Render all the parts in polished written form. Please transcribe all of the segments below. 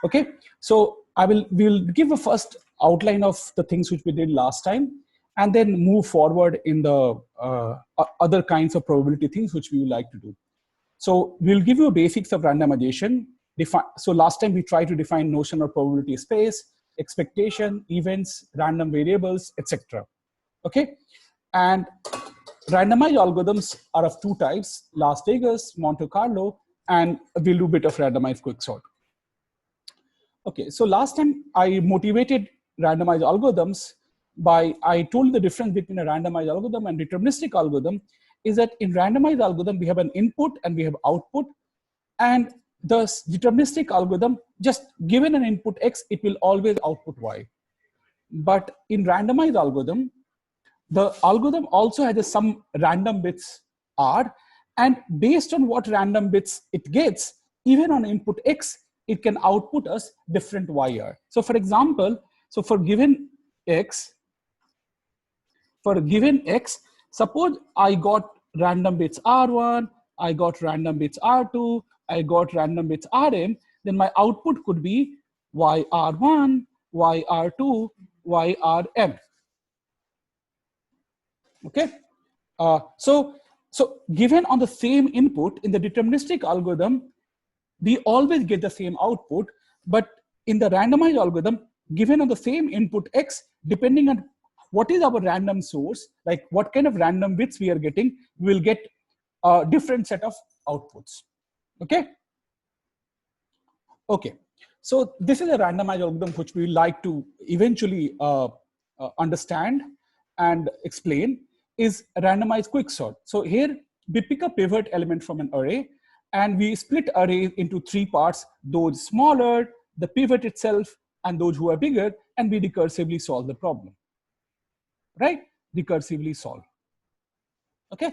Okay, so we'll give a first outline of the things which we did last time, and then move forward in the other kinds of probability things which we would like to do. So we'll give you basics of randomization. So last time we tried to define notion of probability space, expectation, events, random variables, etc. Okay, and randomized algorithms are of two types: Las Vegas, Monte Carlo, and we'll do a bit of randomized quicksort. Okay, so last time I motivated randomized algorithms by, I told the difference between a randomized algorithm and deterministic algorithm is that in randomized algorithm, we have an input and we have output, and the deterministic algorithm, just given an input X, it will always output Y. But in randomized algorithm, the algorithm also has some random bits R, and based on what random bits it gets, even on input X, it can output us different YR. So for example, so for given X, suppose I got random bits R1, I got random bits R2, I got random bits Rm, then my output could be YR1, YR2, YRm. Okay, so given on the same input in the deterministic algorithm, we always get the same output, but in the randomized algorithm, given on the same input X, depending on what is our random source, like what kind of random bits we are getting, we will get a different set of outputs. Okay. Okay. So this is a randomized algorithm which we like to eventually understand and explain is randomized quicksort. So here we pick a pivot element from an array and we split array into three parts: those smaller, the pivot itself, and those who are bigger, and we recursively solve the problem. Right? Recursively solve. Okay.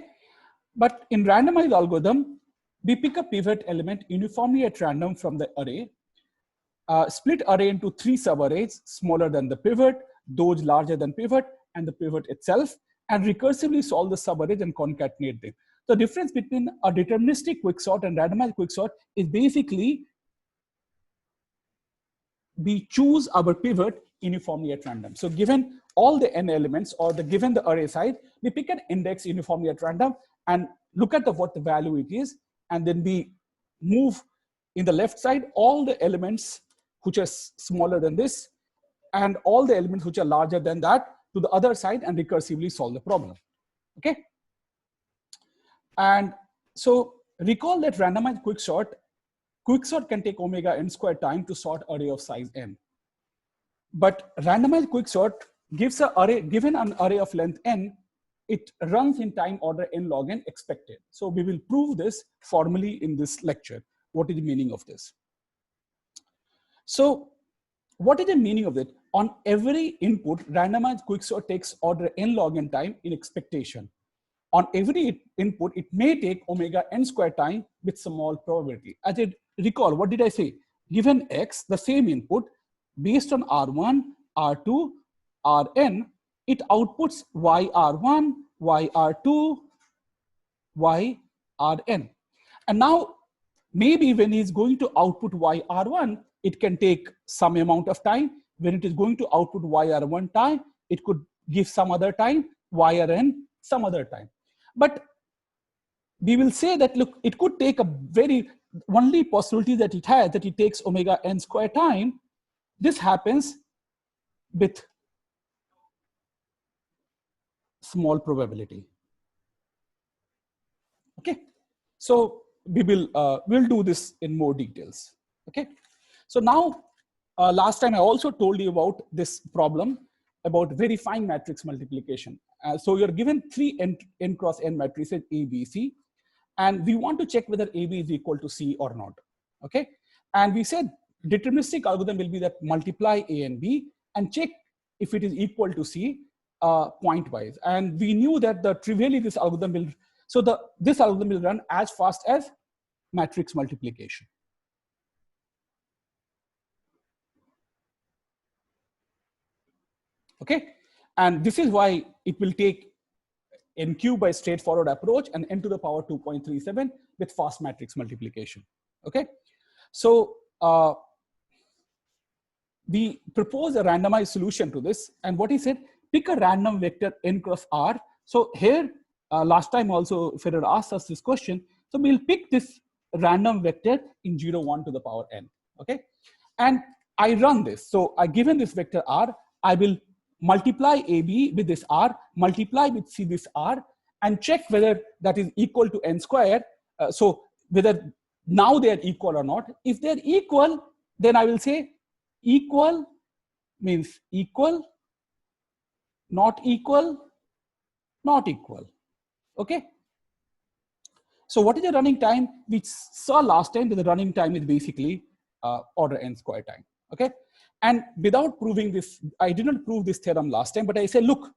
But in randomized algorithm, we pick a pivot element uniformly at random from the array, split array into three subarrays: smaller than the pivot, those larger than pivot, and the pivot itself, and recursively solve the subarrays and concatenate them. The difference between a deterministic quicksort and randomized quicksort is basically we choose our pivot uniformly at random. So given all the n elements, or given the array size, we pick an index uniformly at random and look at what the value it is, and then we move in the left side all the elements which are smaller than this and all the elements which are larger than that to the other side and recursively solve the problem. Okay. And so recall that randomized quicksort can take omega n squared time to sort array of size n. But randomized quicksort gives an array, given an array of length n, it runs in time order n log n expected. So we will prove this formally in this lecture. What is the meaning of this? So what is the meaning of it? On every input, randomized quicksort takes order n log n time in expectation. On every input, it may take omega n squared time with small probability. As I recall, what did I say? Given X, the same input, based on R1, R2, Rn, it outputs YR1, YR2, YRn. And now, maybe when he's going to output YR1, it can take some amount of time. When it is going to output YR1 time, it could give some other time, YRn some other time. But we will say that, look, it could take a very, only possibility that it has, that it takes omega n squared time. This happens with small probability. Okay. So we will we'll do this in more details. Okay. So now, last time I also told you about this problem about verifying matrix multiplication. So you're given three n cross n matrices A, B, C, and we want to check whether AB is equal to C or not. Okay. And we said deterministic algorithm will be that multiply A and B and check if it is equal to C point-wise. And we knew that trivially this algorithm will, so this algorithm will run as fast as matrix multiplication. Okay, and this is why it will take n cube by straightforward approach and n to the power 2.37 with fast matrix multiplication. Okay, so we propose a randomized solution to this. And what he said, pick a random vector n cross r. So here, last time also Ferrer asked us this question. So we'll pick this random vector in 0, 1 to the power n, okay? And I run this. So I given this vector r, I will multiply AB with this r, multiply with C this r, and check whether that is equal to n square. So whether now they are equal or not. If they're equal, then I will say equal means equal, not equal, not equal, okay? So what is the running time? We saw last time that the running time is basically order n square time, okay? And without proving this, I didn't prove this theorem last time, but I say, look,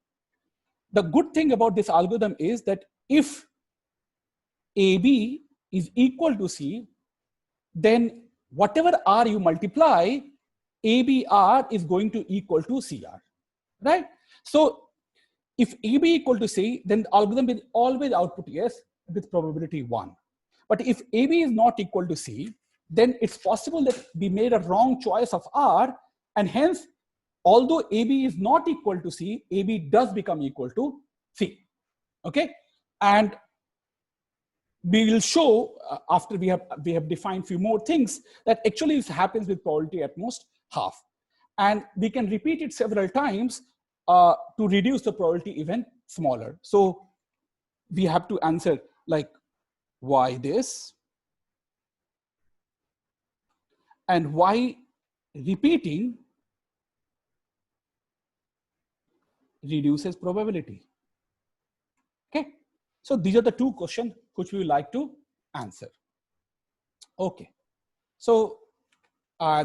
the good thing about this algorithm is that if AB is equal to C, then whatever R you multiply, ABR is going to equal to CR, right? So if AB equal to C, then the algorithm will always output yes with probability 1. But if AB is not equal to C, then it's possible that we made a wrong choice of R, and hence, although AB is not equal to C, AB does become equal to C, okay? And we will show after we have defined few more things that actually this happens with probability at most half. And we can repeat it several times to reduce the probability even smaller. So we have to answer like, why this? And why repeating reduces probability? Okay, so these are the two questions which we would like to answer. Okay, so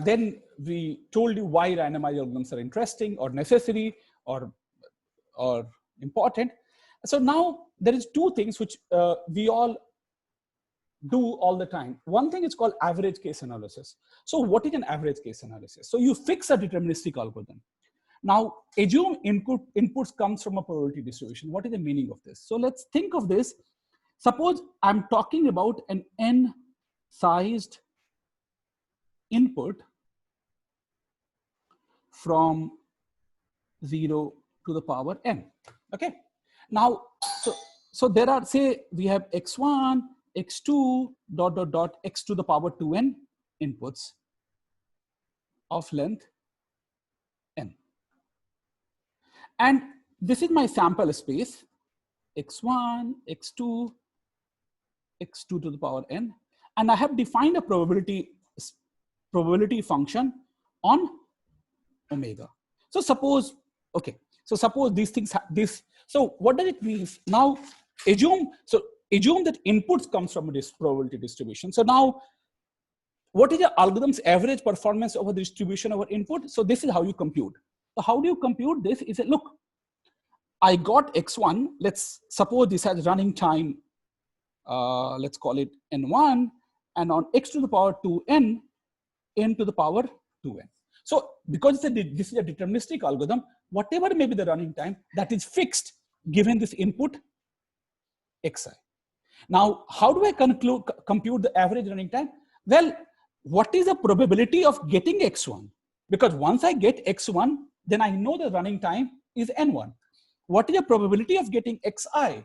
then we told you why randomized algorithms are interesting or necessary or important. So now there is two things which we all do all the time. One thing is called average case analysis. So what is an average case analysis? So you fix a deterministic algorithm. Now, assume inputs comes from a probability distribution. What is the meaning of this? So let's think of this. Suppose I'm talking about an n-sized input from 0 to the power n, okay? Now, so there are, say, we have x1, x2, dot, dot, dot, x to the power 2n inputs of length n. And this is my sample space, x1, x2, x2 to the power n. And I have defined a probability function on omega. So suppose, okay, so suppose these things, so what does it mean? Now, assume that inputs comes from this probability distribution. So now, what is the algorithm's average performance over the distribution over input? So this is how you compute. So how do you compute this? Is it, look, I got x1, let's suppose this has running time, let's call it n1, and on x to the power 2n, n to the power 2n. So because this is a deterministic algorithm, whatever may be the running time, that is fixed given this input xi. Now, how do I compute the average running time? Well, what is the probability of getting x1? Because once I get x1, then I know the running time is n1. What is the probability of getting xi?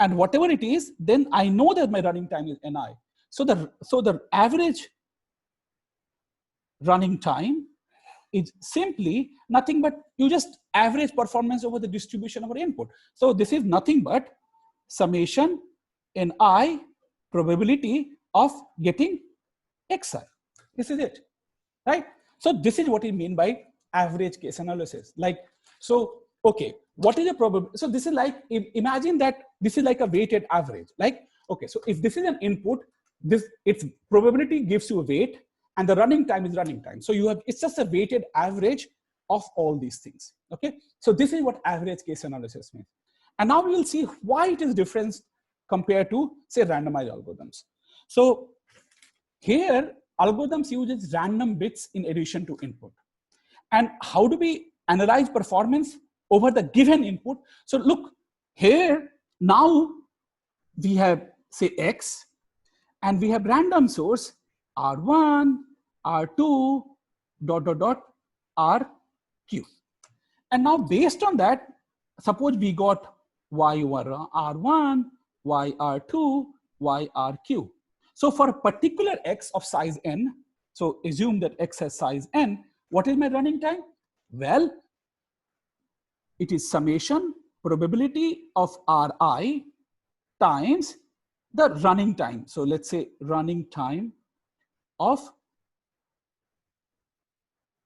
And whatever it is, then I know that my running time is ni. So the average running time is simply nothing but you just average performance over the distribution of our input. So this is nothing but summation ni probability of getting xi. This is it, right? So this is what we mean by average case analysis. Like, so, okay, what is the probability? So this is like, imagine that this is like a weighted average. Like, okay, so if this is an input, its probability gives you a weight, and the running time is running time. So you have, it's just a weighted average of all these things, okay? So this is what average case analysis means. And now we will see why it is different compared to, say, randomized algorithms. So here, algorithms uses random bits in addition to input. And how do we analyze performance over the given input? So look, here, now we have, say, x, and we have random source, R1, R2, dot, dot, dot, RQ. And now based on that, suppose we got Y over R1, Y R2, Y RQ. So for a particular X of size N, so assume that X has size N, what is my running time? Well, it is summation probability of Ri times the running time. So let's say running time of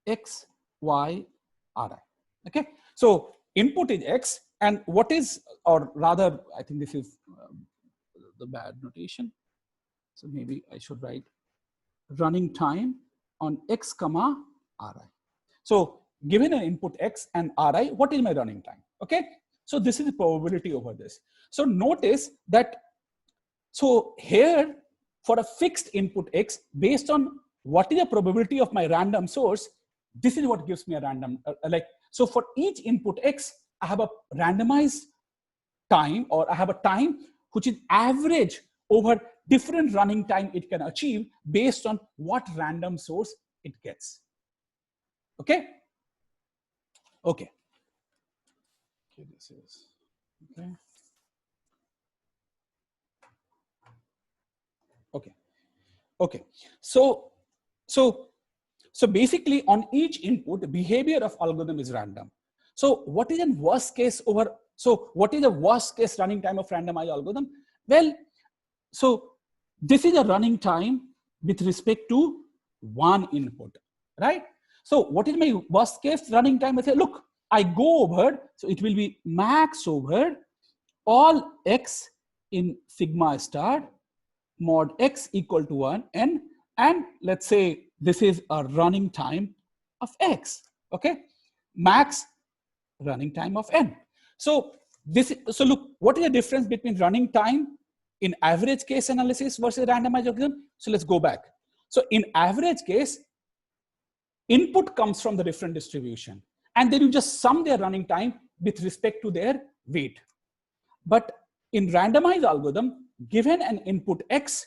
X, Y, Ri. Okay. So input is X, and what is, or rather, I think this is the bad notation. So maybe I should write running time on X comma Ri. So given an input X and Ri, what is my running time? Okay. So this is the probability over this. So notice that, so here for a fixed input X, based on what is the probability of my random source, this is what gives me a random, so for each input X, I have a randomized time, or I have a time which is average over different running time it can achieve based on what random source it gets. Okay. Okay. Okay, this is okay. Okay. Okay. So basically on each input, the behavior of algorithm is random. So what is a worst case over, so what is the worst case running time of randomized algorithm? Well, so this is a running time with respect to one input, right? So what is my worst case running time? I say, look, I go over, so it will be max over all X in sigma star mod X equal to 1 n, and let's say this is a running time of X, okay? Max running time of n. So so look, what is the difference between running time in average case analysis versus randomized algorithm? So let's go back. So in average case, input comes from the different distribution, and then you just sum their running time with respect to their weight. But in randomized algorithm, given an input X,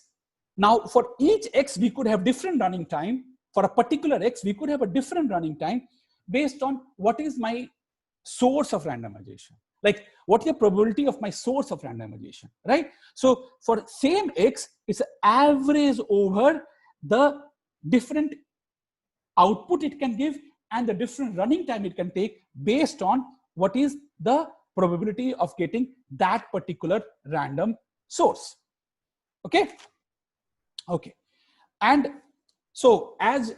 now for each X, we could have different running time. For a particular X, we could have a different running time based on what is my source of randomization. Like what is the probability of my source of randomization, right? So for same X, it's an average over the different output it can give and the different running time it can take based on what is the probability of getting that particular random source. Okay. Okay. And so as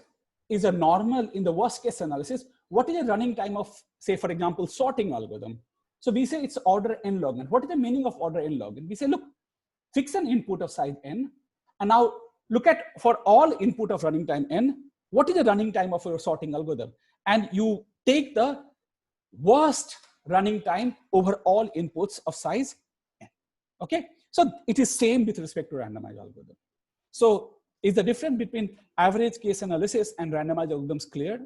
is a normal in the worst case analysis, what is the running time of, say, for example, sorting algorithm? So we say it's order n log n. What is the meaning of order n log n? We say, look, fix an input of size n, and now look at for all input of running time n, what is the running time of your sorting algorithm? And you take the worst running time over all inputs of size n. Okay, so it is same with respect to randomized algorithm. So is the difference between average case analysis and randomized algorithms clear?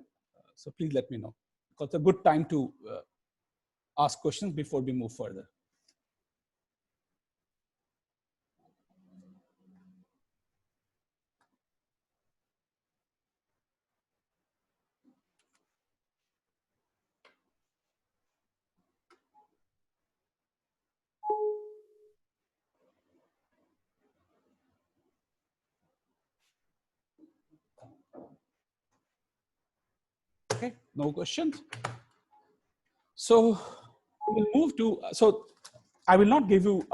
So please let me know, because it's a good time to ask questions before we move further. Okay, no questions. So we'll move to, so I will not give you,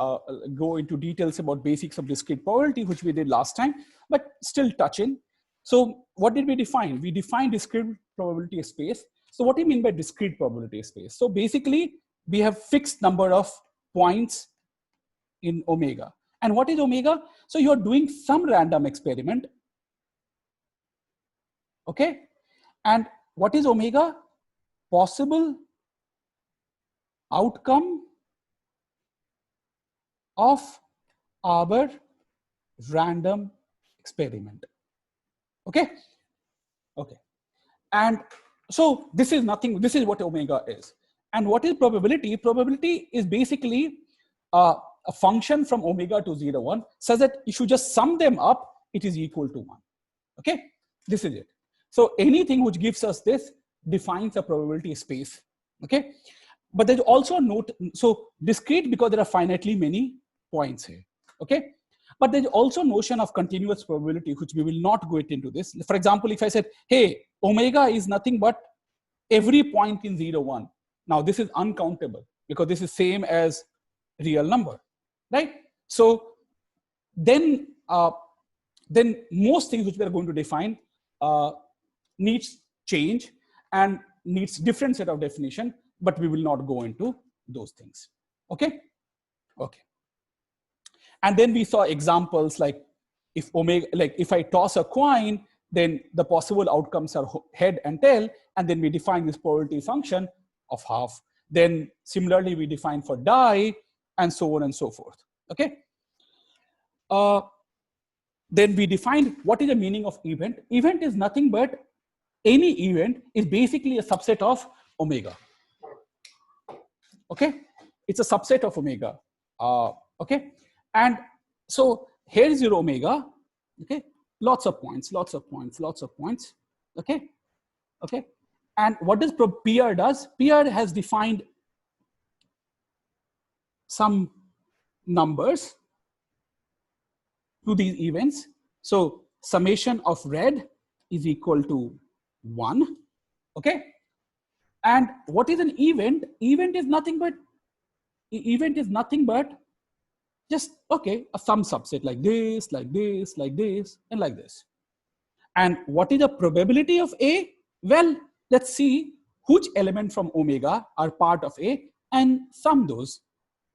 go into details about basics of discrete probability, which we did last time, but still touch in. So what did we define? We defined discrete probability space. So what do you mean by discrete probability space? So basically we have fixed number of points in omega. And what is omega? So you're doing some random experiment. Okay. And what is omega? Possible outcome of our random experiment. Okay. Okay. And so this is nothing, this is what omega is. And what is probability? Probability is basically a function from omega to 0, 1, such that if you just sum them up, it is equal to 1. Okay. This is it. So anything which gives us this defines a probability space. Okay, but there's also a note. So discrete because there are finitely many points here. Okay, but there's also notion of continuous probability, which we will not go into this. For example, if I said, hey, omega is nothing but every point in 0, 1. Now this is uncountable because this is same as real number, right? So then most things which we are going to define needs change and needs different set of definition, but we will not go into those things. Okay. Okay. And then we saw examples like if omega, like if I toss a coin, then the possible outcomes are head and tail, and then we define this probability function of half. Then similarly we define for die, and so on and so forth. Okay. Then we define what is the meaning of event. Event is nothing but any event is basically a subset of omega. Okay, it's a subset of omega. Okay, and so here is your omega. Okay, lots of points, lots of points, lots of points. Okay, okay, and what does PR does? PR has defined some numbers to these events. So summation of red is equal to 1. Okay, and what is an event? Event is nothing but just, okay, some subset like this, like this, like this, and like this. And what is the probability of A? Well, let's see which element from omega are part of A and sum those.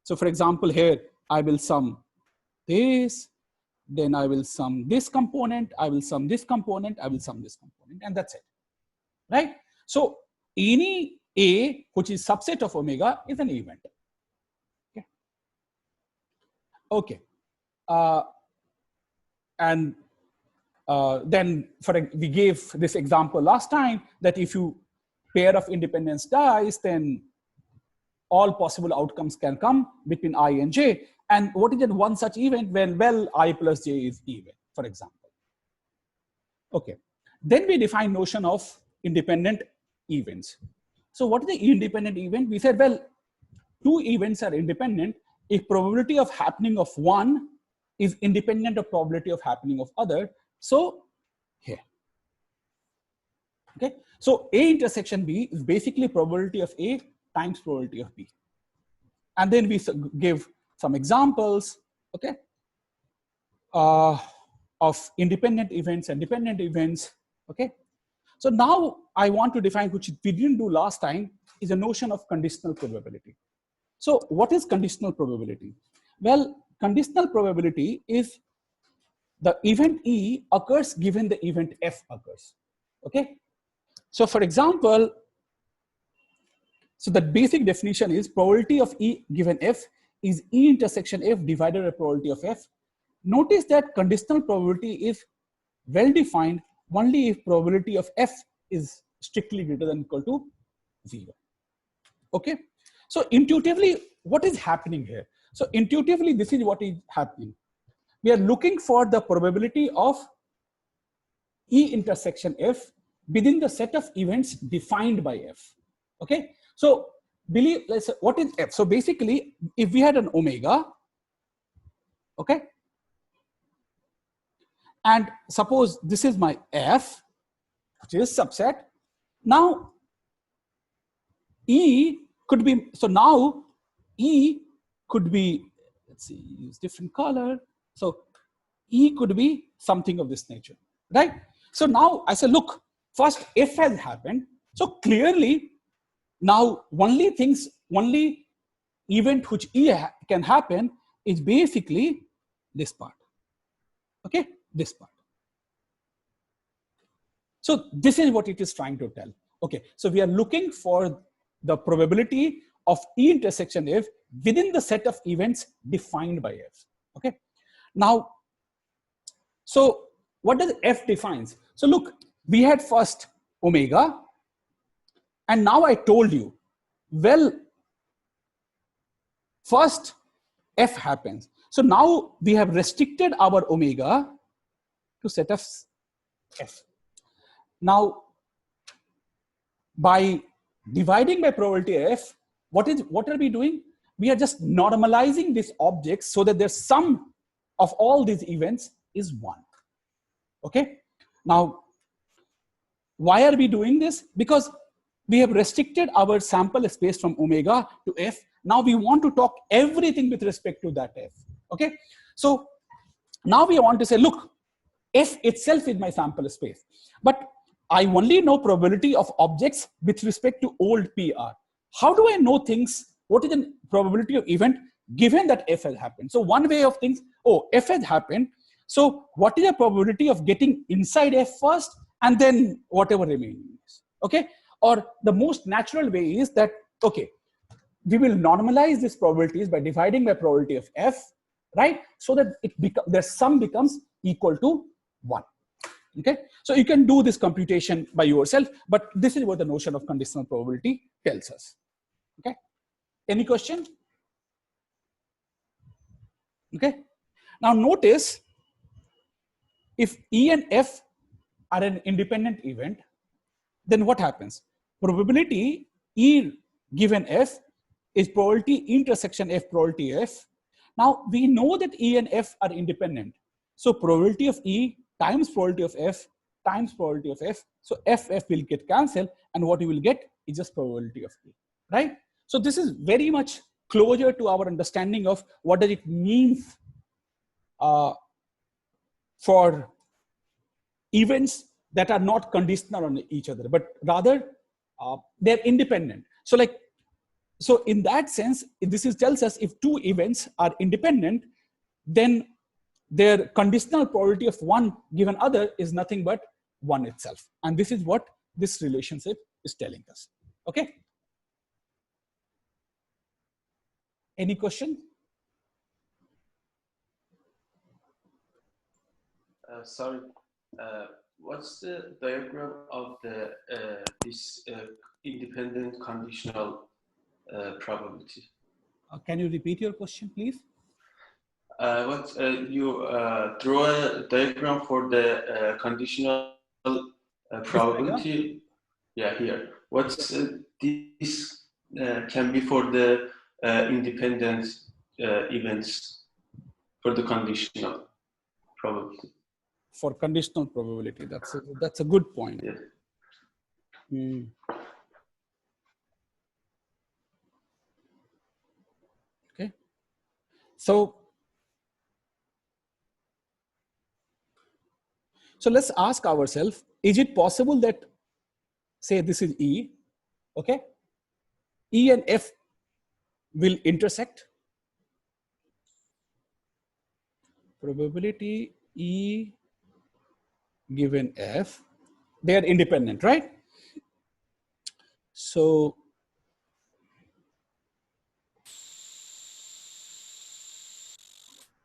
So for example, here I will sum this, then I will sum this component, I will sum this component, I will sum this component, and that's it, right? So any A which is subset of omega is an event. Okay. Okay. And then we gave this example last time that if you pair of independence dies, then all possible outcomes can come between I and J. And what is one such event? Well, I plus J is even, for example. Okay. Then we define notion of independent events. So what is the independent event? We said, well, two events are independent if probability of happening of one is independent of probability of happening of other. So here. Okay. So A intersection B is basically probability of A times probability of B. And then we give some examples, okay, of independent events and dependent events, okay. So now I want to define, which we didn't do last time, is a notion of conditional probability. So what is conditional probability? Well, conditional probability is the event E occurs given the event F occurs, okay. So for example, so the basic definition is probability of E given F is E intersection F divided by probability of F. Notice that conditional probability is well defined only if probability of F is strictly greater than or equal to 0. Okay. So intuitively, what is happening here? So intuitively, this is what is happening. We are looking for the probability of E intersection F within the set of events defined by F. Okay. So let's say, what is F? So basically, if we had an omega, okay, and suppose this is my F, which is subset. Now E could be, so now E could be, let's see, use different color. So E could be something of this nature, right? So now I say, look, first F has happened. So clearly now only event which E can happen is basically this part, okay, this part. So this is what it is trying to tell. Okay, so we are looking for the probability of E intersection F within the set of events defined by F. Okay, now, so what does F defines? So look, we had first omega, and now I told you, well, first F happens. So now we have restricted our omega to set of F. Now, by dividing by probability f, what are we doing? We are just normalizing these objects so that their sum of all these events is 1. Okay. Now, why are we doing this? Because we have restricted our sample space from omega to f. Now we want to talk everything with respect to that f. Okay. So now we want to say, look, f itself is my sample space, but I only know probability of objects with respect to old PR. How do I know things? What is the probability of event given that f has happened? So one way of things, oh, f has happened. So what is the probability of getting inside f first and then whatever remaining is? Okay. Or the most natural way is that, okay, we will normalize these probabilities by dividing by probability of f, right? So that their sum becomes equal to 1. Okay. So you can do this computation by yourself, but this is what the notion of conditional probability tells us. Okay. Any question? Okay. Now notice, if E and F are an independent event, then what happens? Probability E given F is probability intersection F probability F. Now we know that E and F are independent. So probability of E times probability of F times probability of F. So F will get cancelled, and what you will get is just probability of E, right? So this is very much closer to our understanding of what does it mean for events that are not conditional on each other, but rather they're independent. So in that sense, this tells us if two events are independent, then their conditional probability of one given other is nothing but 1 itself. And this is what this relationship is telling us. Okay. Any question? Sorry. What's the diagram of the this independent conditional probability? Can you repeat your question, please? You draw a diagram for the conditional probability? Yeah, here. What's this can be for the independent events for the conditional probability? For conditional probability, that's a good point. Yeah. Okay. So let's ask ourselves, is it possible that, say this is E, okay? E and F will intersect. Probability E given F, they are independent, right? So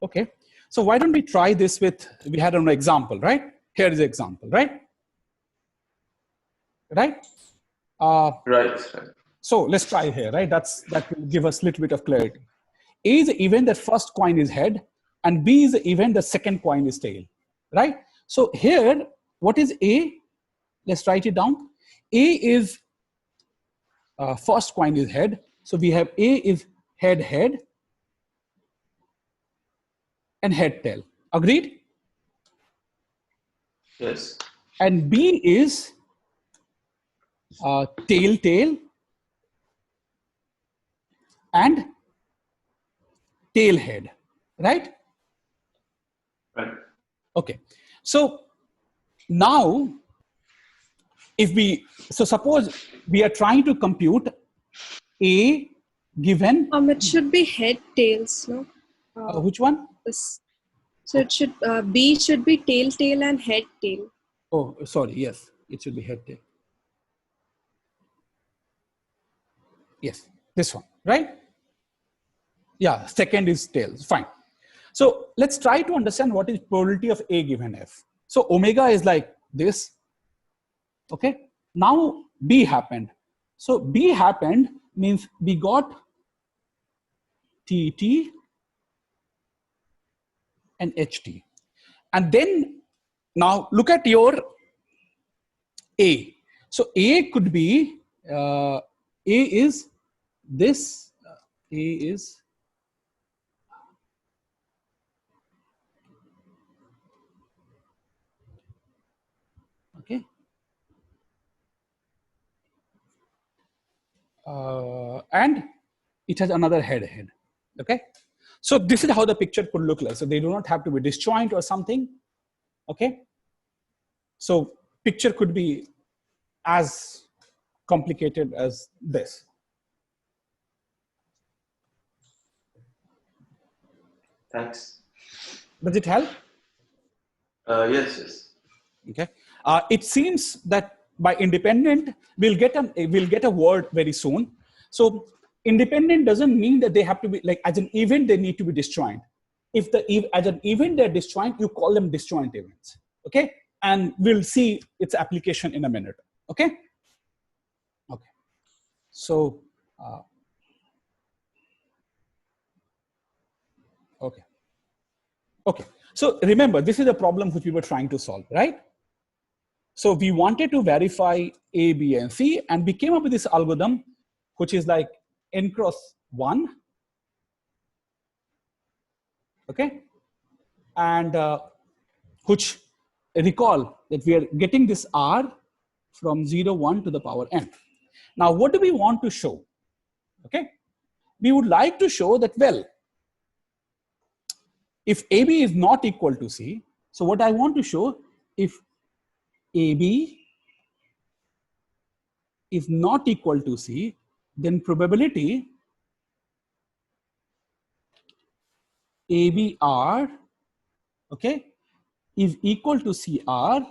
okay, so why don't we try this with, we had an example, right? Here is the example, right? Right? Right. So let's try here, right? That will give us a little bit of clarity. A is the event that first coin is head, and B is the event that second coin is tail, right? So here, what is A? Let's write it down. A is first coin is head. So we have A is head, head, and head, tail. Agreed? Yes. And B is tail, tail, and tail, head, right? Right. Okay. So now, suppose we are trying to compute A given. It should be head tails, no? Which one? So it should B should be tail, tail, and head tail. Oh, sorry. Yes, it should be head tail. Yes, this one, right? Yeah, second is tails. Fine. So let's try to understand what is probability of A given F. So omega is like this. Okay. Now B happened. So B happened means we got TT and HT. And then now look at your A. So A could be A is this, A is okay. And it has another head. Okay. So this is how the picture could look like. So they do not have to be disjoint or something. Okay. So picture could be as complicated as this. Thanks. Does it help? Yes. Okay. It seems that by independent, we'll get a word very soon. So independent doesn't mean that they have to be like as an event, they need to be disjoint. If as an event they're disjoint, you call them disjoint events. Okay. And we'll see its application in a minute. Okay. Okay. So, okay. Okay. So remember, this is a problem which we were trying to solve, right? So we wanted to verify A, B, and C, and we came up with this algorithm, which is like n cross 1. Okay. And which recall that we are getting this R from 0, 1 to the power n. Now, what do we want to show? Okay. We would like to show that, well, if AB is not equal to C, so what I want to show, if AB is not equal to C, then probability ABR, okay, is equal to CR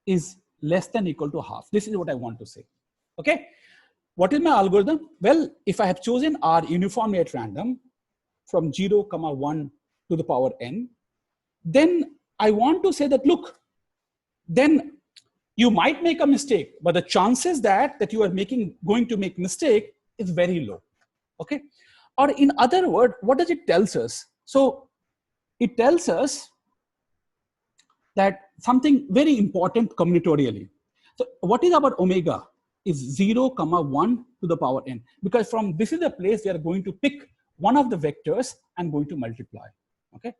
is less than equal to half. This is what I want to say. Okay. What is my algorithm? Well, if I have chosen R uniformly at random from 0, 1 to the power n, then I want to say that, look, then you might make a mistake, but the chances that you are going to make mistake is very low. Okay. Or in other words, what does it tells us? So it tells us that something very important combinatorially. So what is about omega is 0, 1 to the power n, because from this is the place we are going to pick one of the vectors and going to multiply. Okay.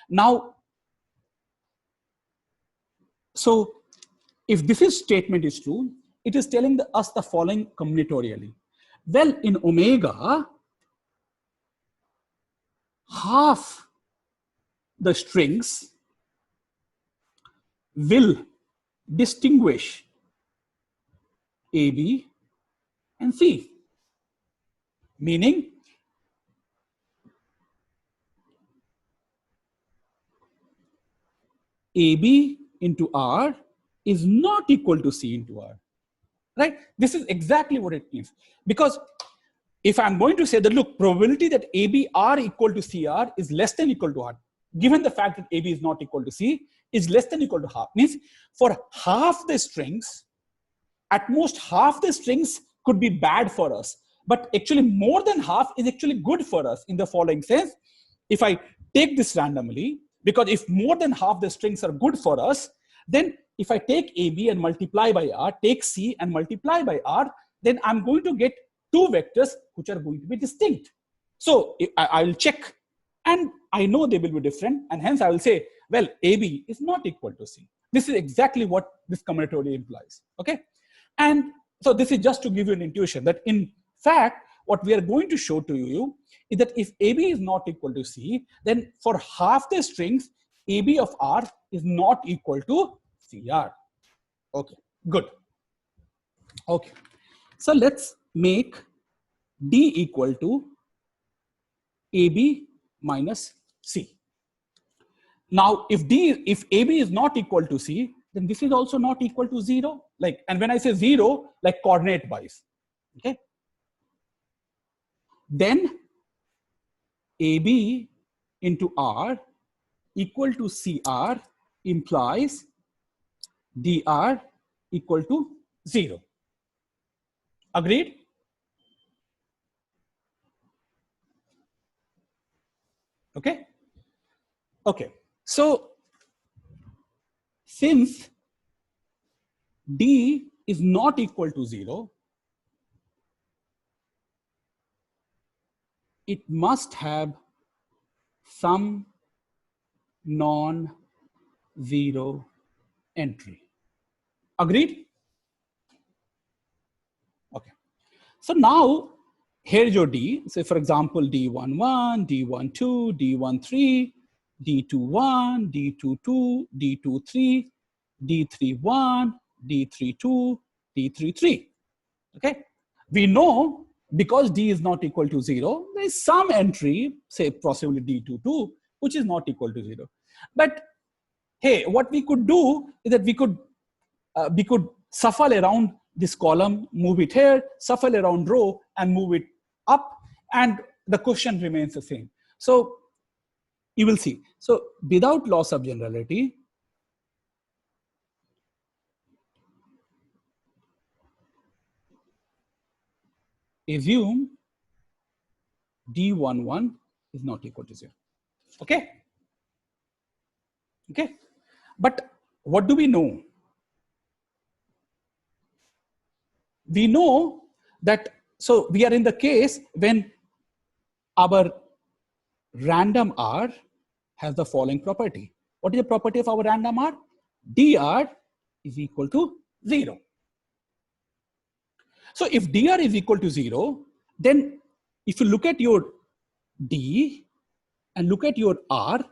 Now, so if this statement is true, it is telling us the following combinatorially. Well, in omega, half the strings will distinguish A, B, and C, meaning AB into R is not equal to C into R, right? This is exactly what it means. Because if I'm going to say that, look, probability that AB R equal to CR is less than equal to R, given the fact that AB is not equal to C, is less than equal to half, means for half the strings, at most half the strings could be bad for us, but actually more than half is actually good for us in the following sense. If I take this randomly, because if more than half the strings are good for us, then if I take AB and multiply by R, take C and multiply by R, then I'm going to get two vectors which are going to be distinct. So I will check and I know they will be different, and hence I will say, well, AB is not equal to C. This is exactly what this combinatorial implies. Okay. And so this is just to give you an intuition that in fact, what we are going to show to you is that if AB is not equal to C, then for half the strings, AB of R is not equal to CR. Okay, good. Okay, so let's make D equal to AB minus C. Now, if AB is not equal to C, then this is also not equal to 0. Like, and when I say 0, like coordinate wise, okay. Then AB into R equal to CR implies DR equal to 0. Agreed? Okay. Okay. So since D is not equal to 0, it must have some non-zero entry. Agreed? Okay. So now here's your D. So for example, D11, D12, D13, D21, D22, D23, D31, D32, D33. Okay. We know because D is not equal to 0, there is some entry, say possibly D22, which is not equal to 0. But hey, what we could do is that we could shuffle around this column, move it here, shuffle around row and move it up, and the question remains the same. So you will see. So without loss of generality, assume D11 is not equal to 0. Okay? Okay. But what do we know? We know that, so we are in the case when our random R has the following property. What is the property of our random R? dr is equal to 0. So if dr is equal to 0, then if you look at your D and look at your R,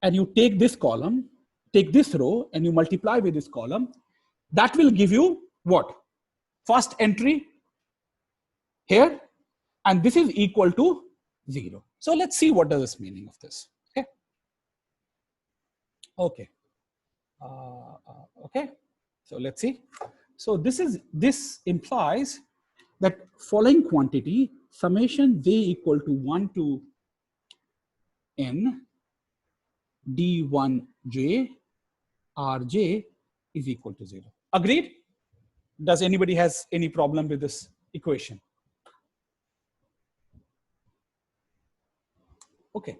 and you take this column, take this row, and you multiply with this column, that will give you what? First entry here, and this is equal to 0. So let's see what does this meaning of this. Okay. Okay. Okay. So let's see. So this implies that following quantity summation j equal to 1 to n d1j rj is equal to 0. Agreed? Does anybody has any problem with this equation? Okay,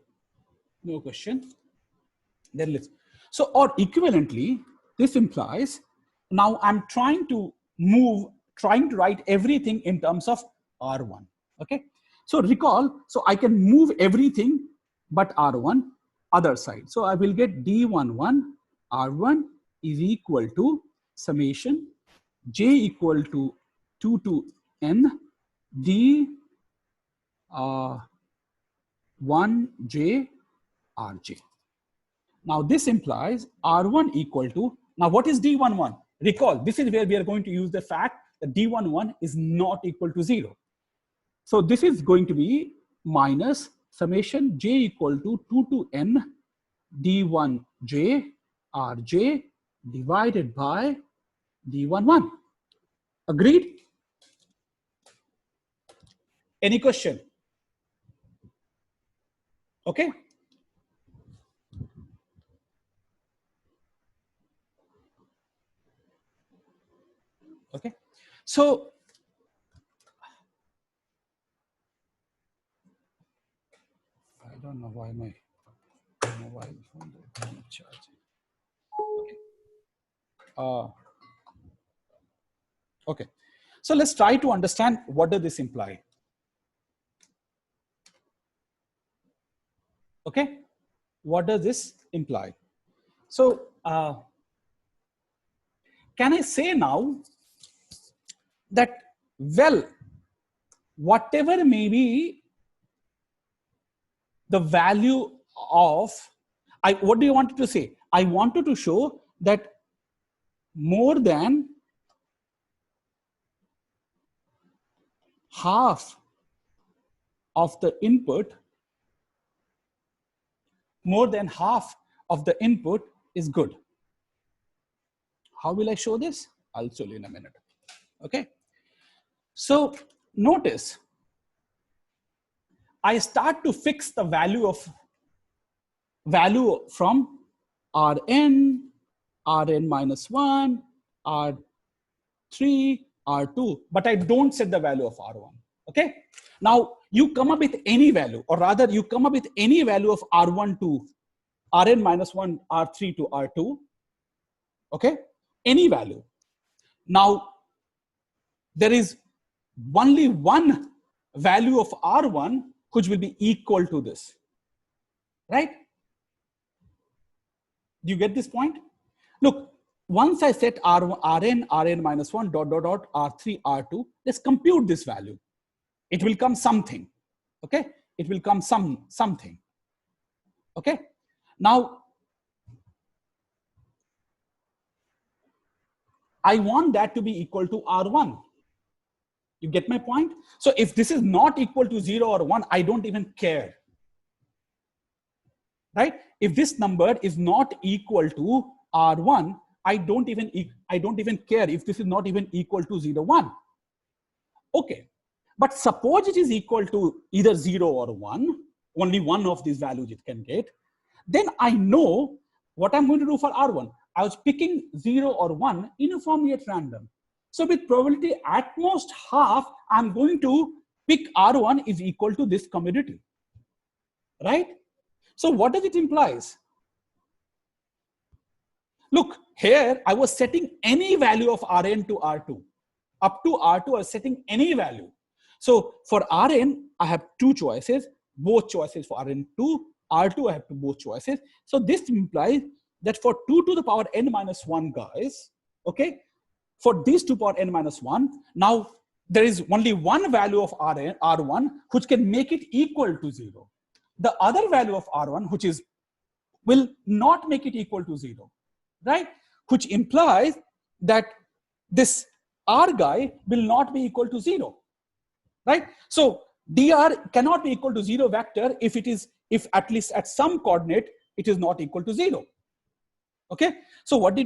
no question. Then let's. So, or equivalently, this implies now I'm trying to write everything in terms of R1. Okay, so recall, so I can move everything but R1 other side. So I will get D11 R1 is equal to summation j equal to 2 to n d 1j rj. Now this implies R1 equal to, now what is D11? Recall, this is where we are going to use the fact that D11 is not equal to 0. So this is going to be minus summation j equal to 2 to n d1j rj divided by d11. Agreed? Any question? Okay. Okay. So I don't know why my mobile phone is not charging. Okay. Okay. So let's try to understand what does this imply. Okay. What does this imply? So can I say now that, well, whatever may be the value of, what do you want to say? I wanted to show that more than half of the input, is good. How will I show this? I'll show you in a minute. Okay. So notice, I start to fix the value from Rn, Rn minus 1, R3, R2, but I don't set the value of R1. Okay. Now you come up with any value, or rather you come up with any value of R1 to Rn minus 1, R3 to R2. Okay. Any value. Now, there is only one value of R1 which will be equal to this, right? Do you get this point? Look, once I set Rn minus 1 dot dot dot R3, R2, let's compute this value. It will come something, okay? It will come something, okay? Now, I want that to be equal to R1. You get my point? So if this is not equal to 0 or 1, I don't even care, right? If this number is not equal to R1, I don't even care if this is not even equal to 0, 1. Okay, but suppose it is equal to either 0 or 1, only one of these values it can get, then I know what I'm going to do for R1. I was picking 0 or 1 uniformly at random. So with probability at most half, I'm going to pick R1 is equal to this commodity, right? So what does it implies? Look, here I was setting any value of Rn to R2. Up to R2, I was setting any value. So for Rn, I have two choices, both choices for Rn2, R2, I have both choices. So this implies that for 2 to the power n minus 1 guys, okay, for these 2 power n minus 1, now there is only one value of R1 which can make it equal to 0. The other value of R1, which is will not make it equal to 0, right? Which implies that this R guy will not be equal to 0, right? So dr cannot be equal to 0 vector if at least at some coordinate it is not equal to 0. Okay, so what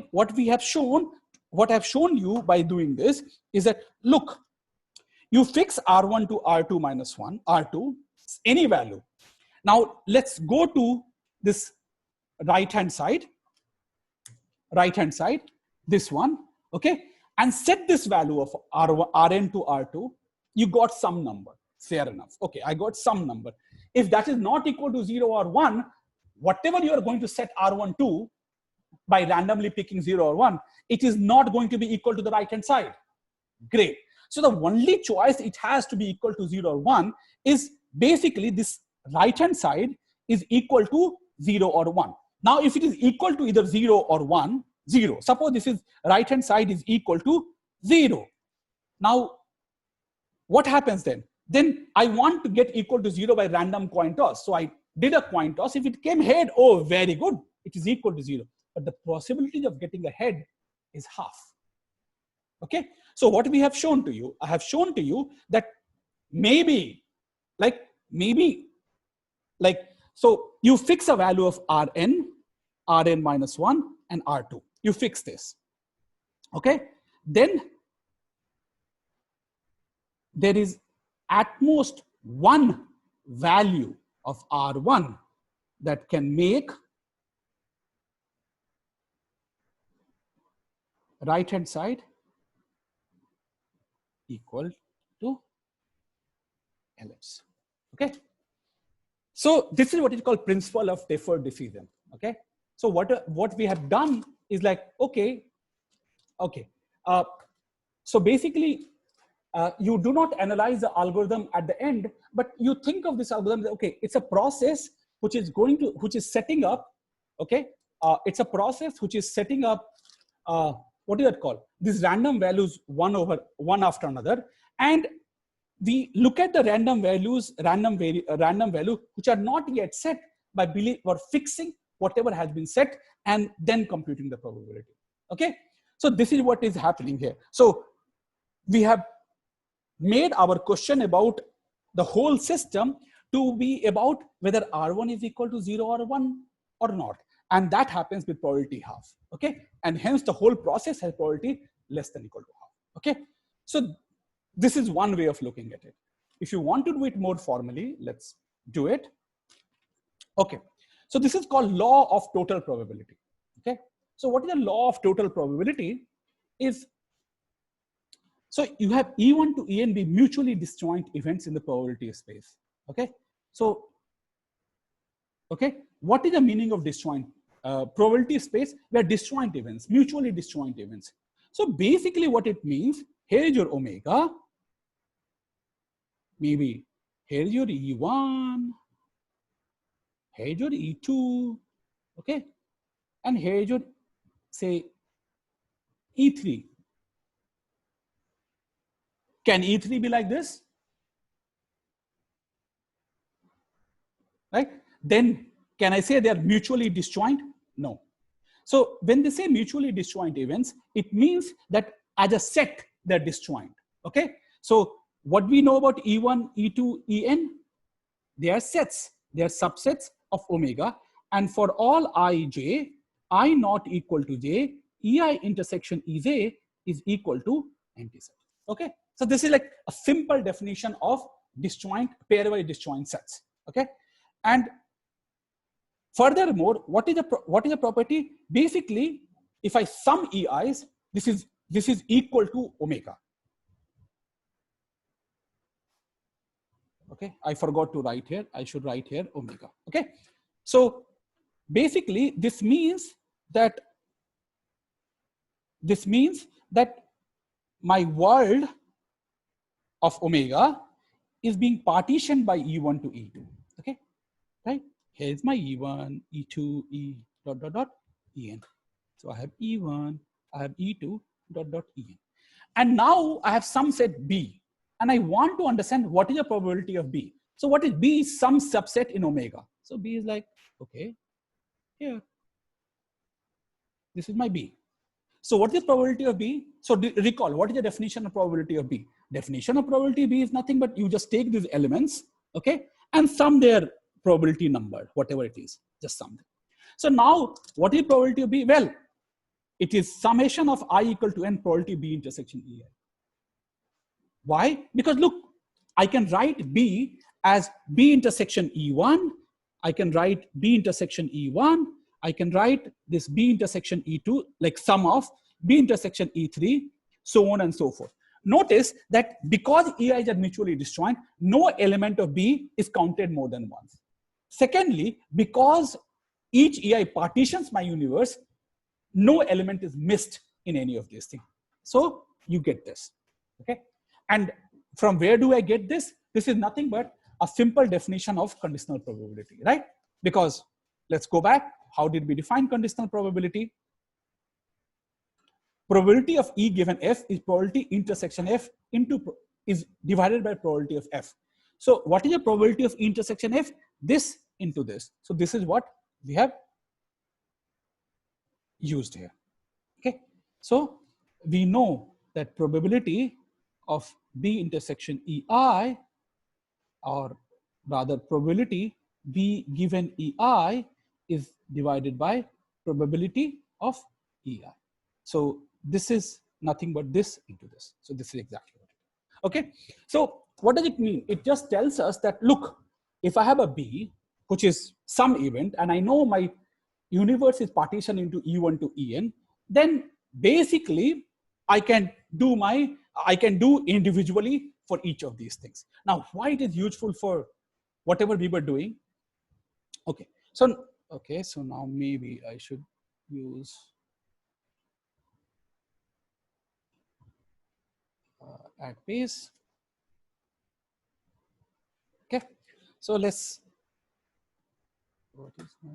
I've shown you by doing this is that, look, you fix R1 to R2 minus 1, R2, any value. Now let's go to this right hand side, this one, okay, and set this value of Rn to R2. You got some number, fair enough. Okay, I got some number. If that is not equal to 0 or 1, whatever you are going to set R1 to by randomly picking 0 or 1, it is not going to be equal to the right hand side. Great. So the only choice it has to be equal to 0 or 1 is basically this right hand side is equal to 0 or 1. Now if it is equal to either 0 or 1, 0. Suppose this is right hand side is equal to 0. Now what happens then? Then I want to get equal to 0 by random coin toss. So I did a coin toss. If it came head, oh, very good, it is equal to 0. But the possibility of getting a head is half. Okay, so what we have shown to you, I have shown to you that maybe, so you fix a value of Rn minus 1 and R2. You fix this. Okay, then there is at most one value of R1 that can make right hand side equal to ellipse. Okay, so this is what is called principle of deferred diffusion. Okay, so what we have done is like, okay, so basically you do not analyze the algorithm at the end, but you think of this algorithm, okay, it's a process which is setting up, okay, it's a process which is setting up what is that called? These random values one after another, and we look at the random value which are not yet set by fixing whatever has been set and then computing the probability. Okay, so this is what is happening here. So we have made our question about the whole system to be about whether R1 is equal to 0 or 1 or not. And that happens with probability half. Okay, and hence the whole process has probability less than equal to half. Okay, so this is one way of looking at it. If you want to do it more formally, let's do it. Okay, so this is called law of total probability. Okay, so what is the law of total probability is, so you have E1 to En be mutually disjoint events in the probability space. Okay, so okay, what is the meaning of disjoint? Probability space where disjoint events, mutually disjoint events. So basically what it means, here is your omega, maybe here is your E1, here is your E2, okay? And here is your, say, E3. Can E3 be like this? Right? Then can I say they are mutually disjoint? No. So when they say mutually disjoint events, it means that as a set, they're disjoint, okay? So what we know about E1, E2, En, they are sets, they are subsets of omega. And for all ij, I not equal to j, Ei intersection Ej is equal to empty set, okay? So this is like a simple definition of disjoint, pairwise disjoint sets, okay? And furthermore, what is a property? Basically, if I sum EIs, this is equal to omega. Okay, I forgot to write here. I should write here omega. Okay, so basically, this means that my world of omega is being partitioned by E1 to E2. Okay, right? Here is my E1, E2, E dot dot dot En. So I have E1, I have E2 dot dot En. And now I have some set B, and I want to understand what is the probability of B. So what is B is some subset in omega. So B is like, okay, here, this is my B. So what is the probability of B? So recall, what is the definition of probability of B? Definition of probability B is nothing but you just take these elements, okay, and sum their probability number, whatever it is, just sum them. So now, what is probability of B? Well, it is summation of I equal to n probability B intersection Ei. Why? Because look, I can write B as B intersection E1. I can write B intersection E1. I can write this B intersection E2, like sum of B intersection E3, so on and so forth. Notice that because EIs are mutually disjoint, no element of B is counted more than once. Secondly, because each EI partitions my universe, no element is missed in any of these things. So you get this, okay? And from where do I get this? This is nothing but a simple definition of conditional probability, right? Because let's go back. How did we define conditional probability? Probability of E given F is probability intersection F is divided by probability of F. So what is the probability of E intersection F? This into this. So this is what we have used here. Okay. So we know that probability of B intersection EI, or rather probability B given EI, is divided by probability of EI. So this is nothing but this into this. So this is exactly what it is. Okay. So what does it mean? It just tells us that, look, if I have a B, which is some event, and I know my universe is partitioned into E1 to En, then basically I can do individually for each of these things. Now, why it is useful for whatever we were doing? Okay. So now maybe I should use add base. Okay. So let's. What is my,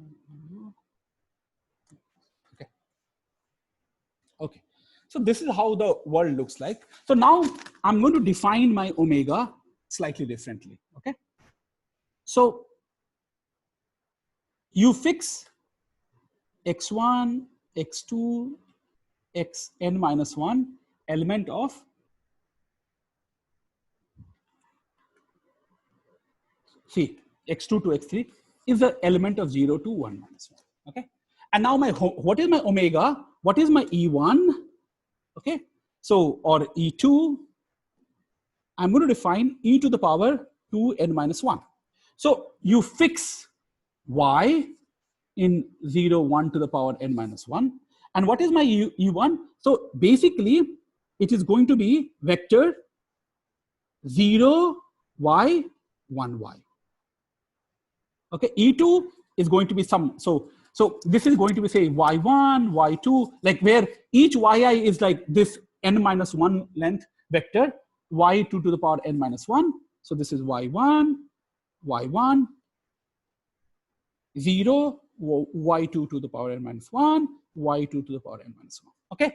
okay. Okay. So this is how the world looks like. So now I'm going to define my omega slightly differently. Okay. So you fix x1, x2, xn minus 1 element of see x2 to x3 is the element of 0 to 1 minus 1. Okay. And now what is my omega? What is my E1? Okay. So, or E2, I'm going to define e to the power 2n minus 1. So you fix y in 0, 1 to the power n minus 1. And what is my E1? So basically, it is going to be vector 0, y, 1, y. Okay, E2 is going to be some, so So this is going to be say y1, y2, like where each yi is like this n-1 length vector, y2 to the power n-1. So this is y1, y1, 0, y2 to the power n-1, y2 to the power n-1. Okay.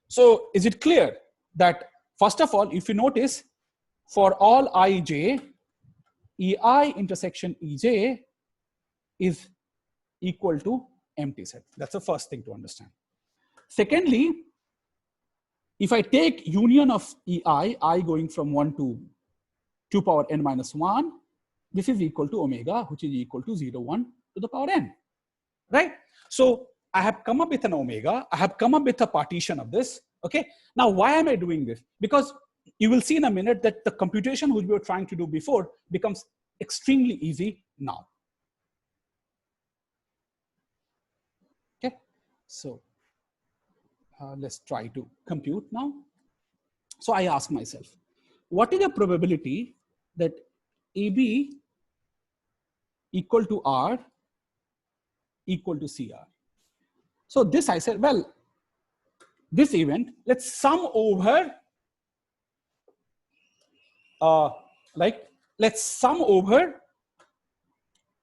So is it clear that first of all, if you notice, for all ij, ei intersection ej is equal to empty set. That's the first thing to understand. Secondly, if I take union of ei, I going from 1 to 2 power n-1, this is equal to omega, which is equal to 0, 1 to the power n, right? So I have come up with an omega, I have come up with a partition of this, okay? Now, why am I doing this? Because you will see in a minute that the computation which we were trying to do before becomes extremely easy now. Okay, so let's try to compute now. So I ask myself, what is the probability that AB equal to R equal to CR? So this I said, well, this event, let's sum over, let's sum over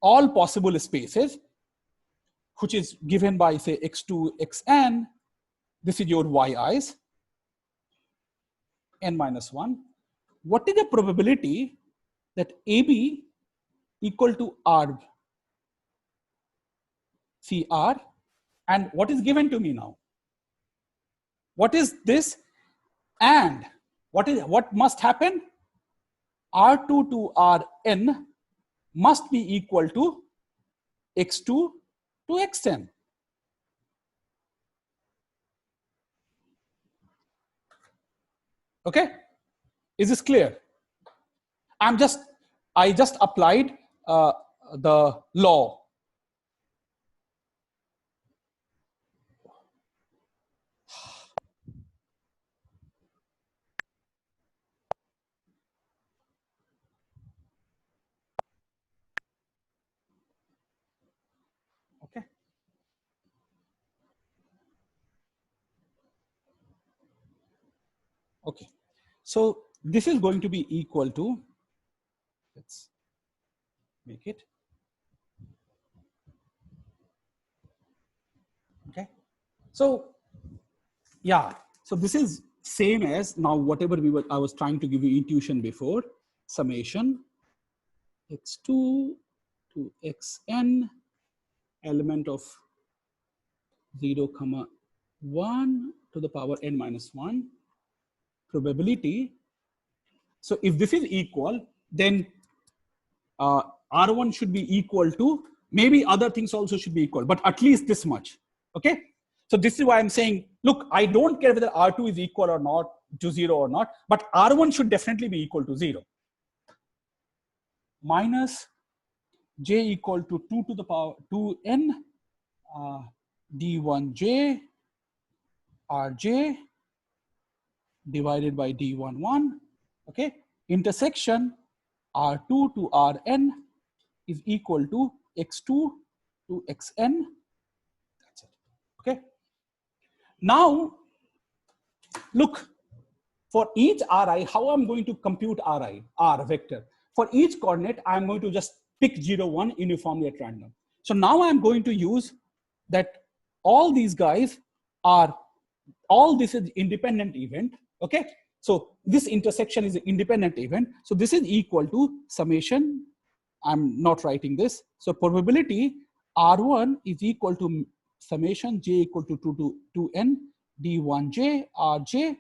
all possible spaces, which is given by say x2, xn, this is your yi's, n-1. What is the probability that AB equal to R, CR, and what is given to me now? What is this? And what must happen? R2 to Rn must be equal to x2 to xn. Okay, is this clear? I just applied the law. Okay. Okay. So this is going to be equal to, let's make it. Okay. So yeah, so this is same as now whatever I was trying to give you intuition before, summation x2 to xn element of 0, 1 to the power n-1 probability. So if this is equal, then R1 should be equal to, maybe other things also should be equal, but at least this much. Okay. So this is why I'm saying, look, I don't care whether R2 is equal or not to 0 or not, but R1 should definitely be equal to 0. Minus j equal to 2 to the power 2n d1j rj divided by d11. Okay, intersection R2 to Rn is equal to x2 to xn. That's it. Okay. Now, look, for each Ri, how I'm going to compute Ri, R vector. For each coordinate, I'm going to just pick 0, 1 uniformly at random. So now I'm going to use that all these guys are, all this is independent event. Okay. So this intersection is an independent event. So this is equal to summation. I'm not writing this. So probability R1 is equal to summation j equal to 2 to 2n d1j rj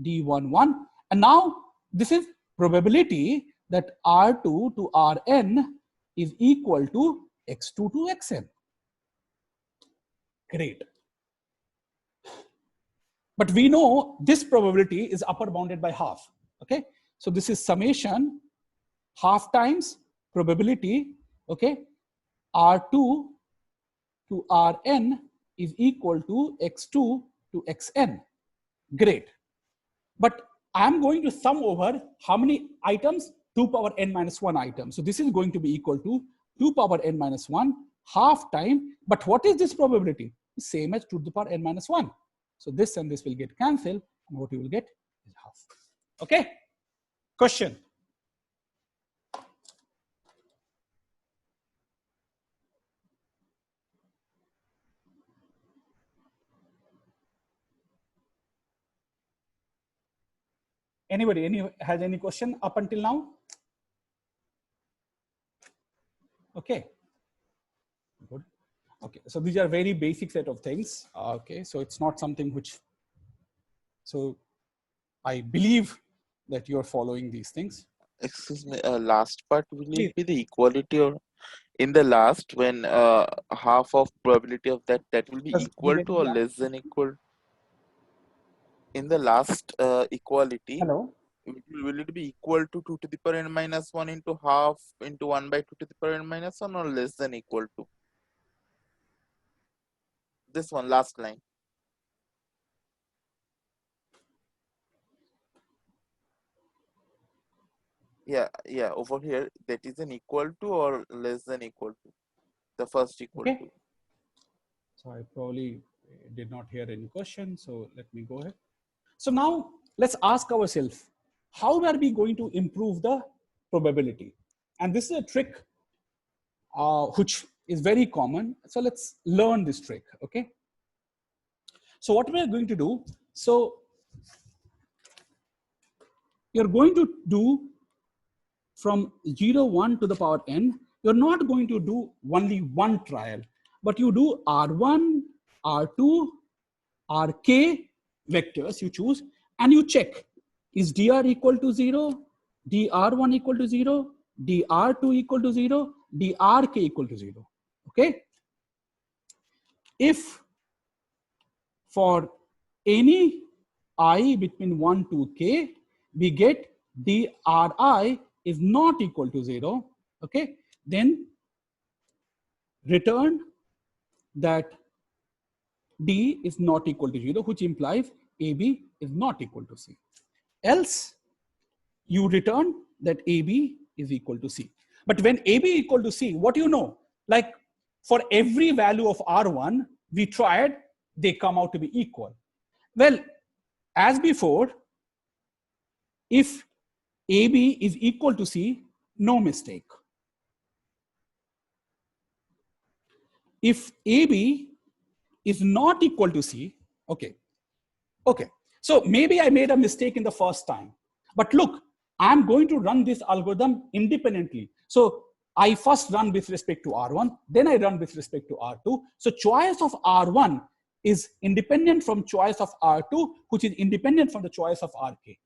d11. And now this is probability that R2 to Rn is equal to x2 to xn. Great. But we know this probability is upper bounded by half. Okay. So this is summation half times probability. Okay. R2 to Rn is equal to x2 to xn. Great. But I'm going to sum over how many items? 2 power n minus 1 items. So this is going to be equal to 2 power n minus 1 half time. But what is this probability? Same as 2 to the power n minus 1. So this and this will get cancelled, and what you will get is half. Okay? Question. Anybody has any question up until now? Okay. Good. Okay, so these are very basic set of things. Okay, so it's not something which, so I believe that you're following these things. Excuse me, last part, will Please. it be the equality, or in the last when half of probability of that will be Does equal get to or me? less than equal? In the last equality, Hello? will it be equal to 2 to the power n minus 1 into half into 1 by 2 to the power n minus 1, or less than equal to? This one, last line. Yeah, over here, that is an equal to or less than equal to? The first equal Okay. to. So I probably did not hear any question. So let me go ahead. So now let's ask ourselves, how are we going to improve the probability? And this is a trick which is very common. So let's learn this trick, okay? So what we are going to do, so you're going to do from 0, 1 to the power n, you're not going to do only one trial, but you do R1, R2, Rk vectors you choose, and you check, is dr equal to 0, dr1 equal to 0, dr2 equal to 0, drk equal to 0, okay? If for any I between 1 to k, we get dri is not equal to 0, okay, then return that d is not equal to 0, which implies ab is not equal to c. Else you return that ab is equal to c. But when ab equal to c, what do you know? Like for every value of r1 we tried, they come out to be equal. Well, as before, if AB is equal to C, no mistake. If AB is not equal to C, okay. So maybe I made a mistake in the first time, but look, I'm going to run this algorithm independently. So I first run with respect to R1, then I run with respect to R2. So choice of R1 is independent from choice of R2, which is independent from the choice of RK.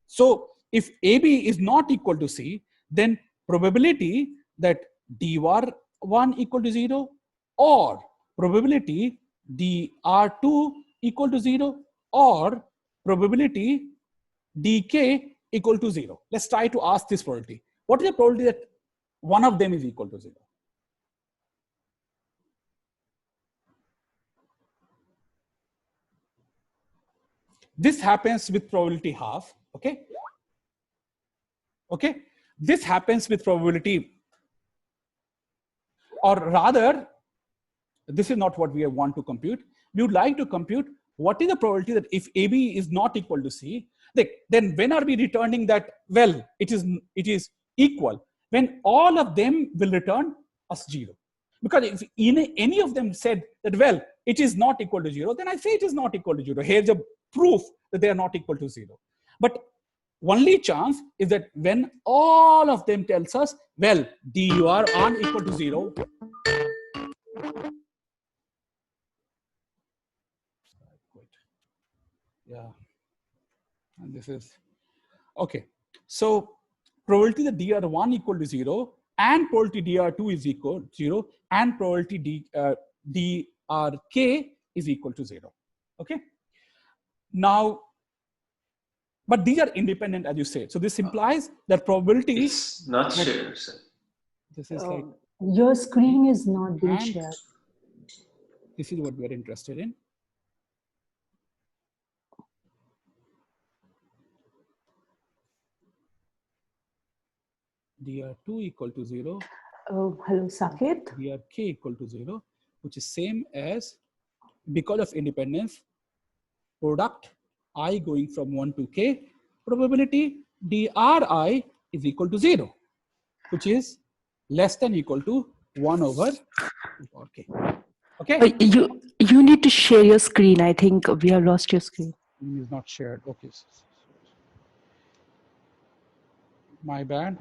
So if AB is not equal to C, then probability that dr1 equal to 0 or probability dr2 equal to 0 or probability dk equal to 0. Let's try to ask this probability. What is the probability that one of them is equal to 0? This happens with probability half, okay? Okay, this happens with probability, or rather, this is not what we want to compute. We would like to compute what is the probability that if AB is not equal to C, then when are we returning that, well, it is equal, when all of them will return us 0. Because if any of them said that, well, it is not equal to 0, then I say it is not equal to 0. Here's a proof that they are not equal to 0. But only chance is that when all of them tells us, well, dur are equal to 0, yeah, and this is okay. So probability that dr1 equal to 0 and probability dr2 is equal to 0 and probability drk is equal to 0. Okay. Now, but these are independent, as you said. So this implies that probability. It's not shared. Sir. This is like your screen is not being and shared. this is what we are interested in. dr2 equal to 0. Hello, Saket. dr k equal to 0, which is same as, because of independence, product I going from 1 to k, probability dri is equal to 0, which is less than equal to 1 over k. Okay? You need to share your screen. I think we have lost your screen. Is not shared. Okay. My bad.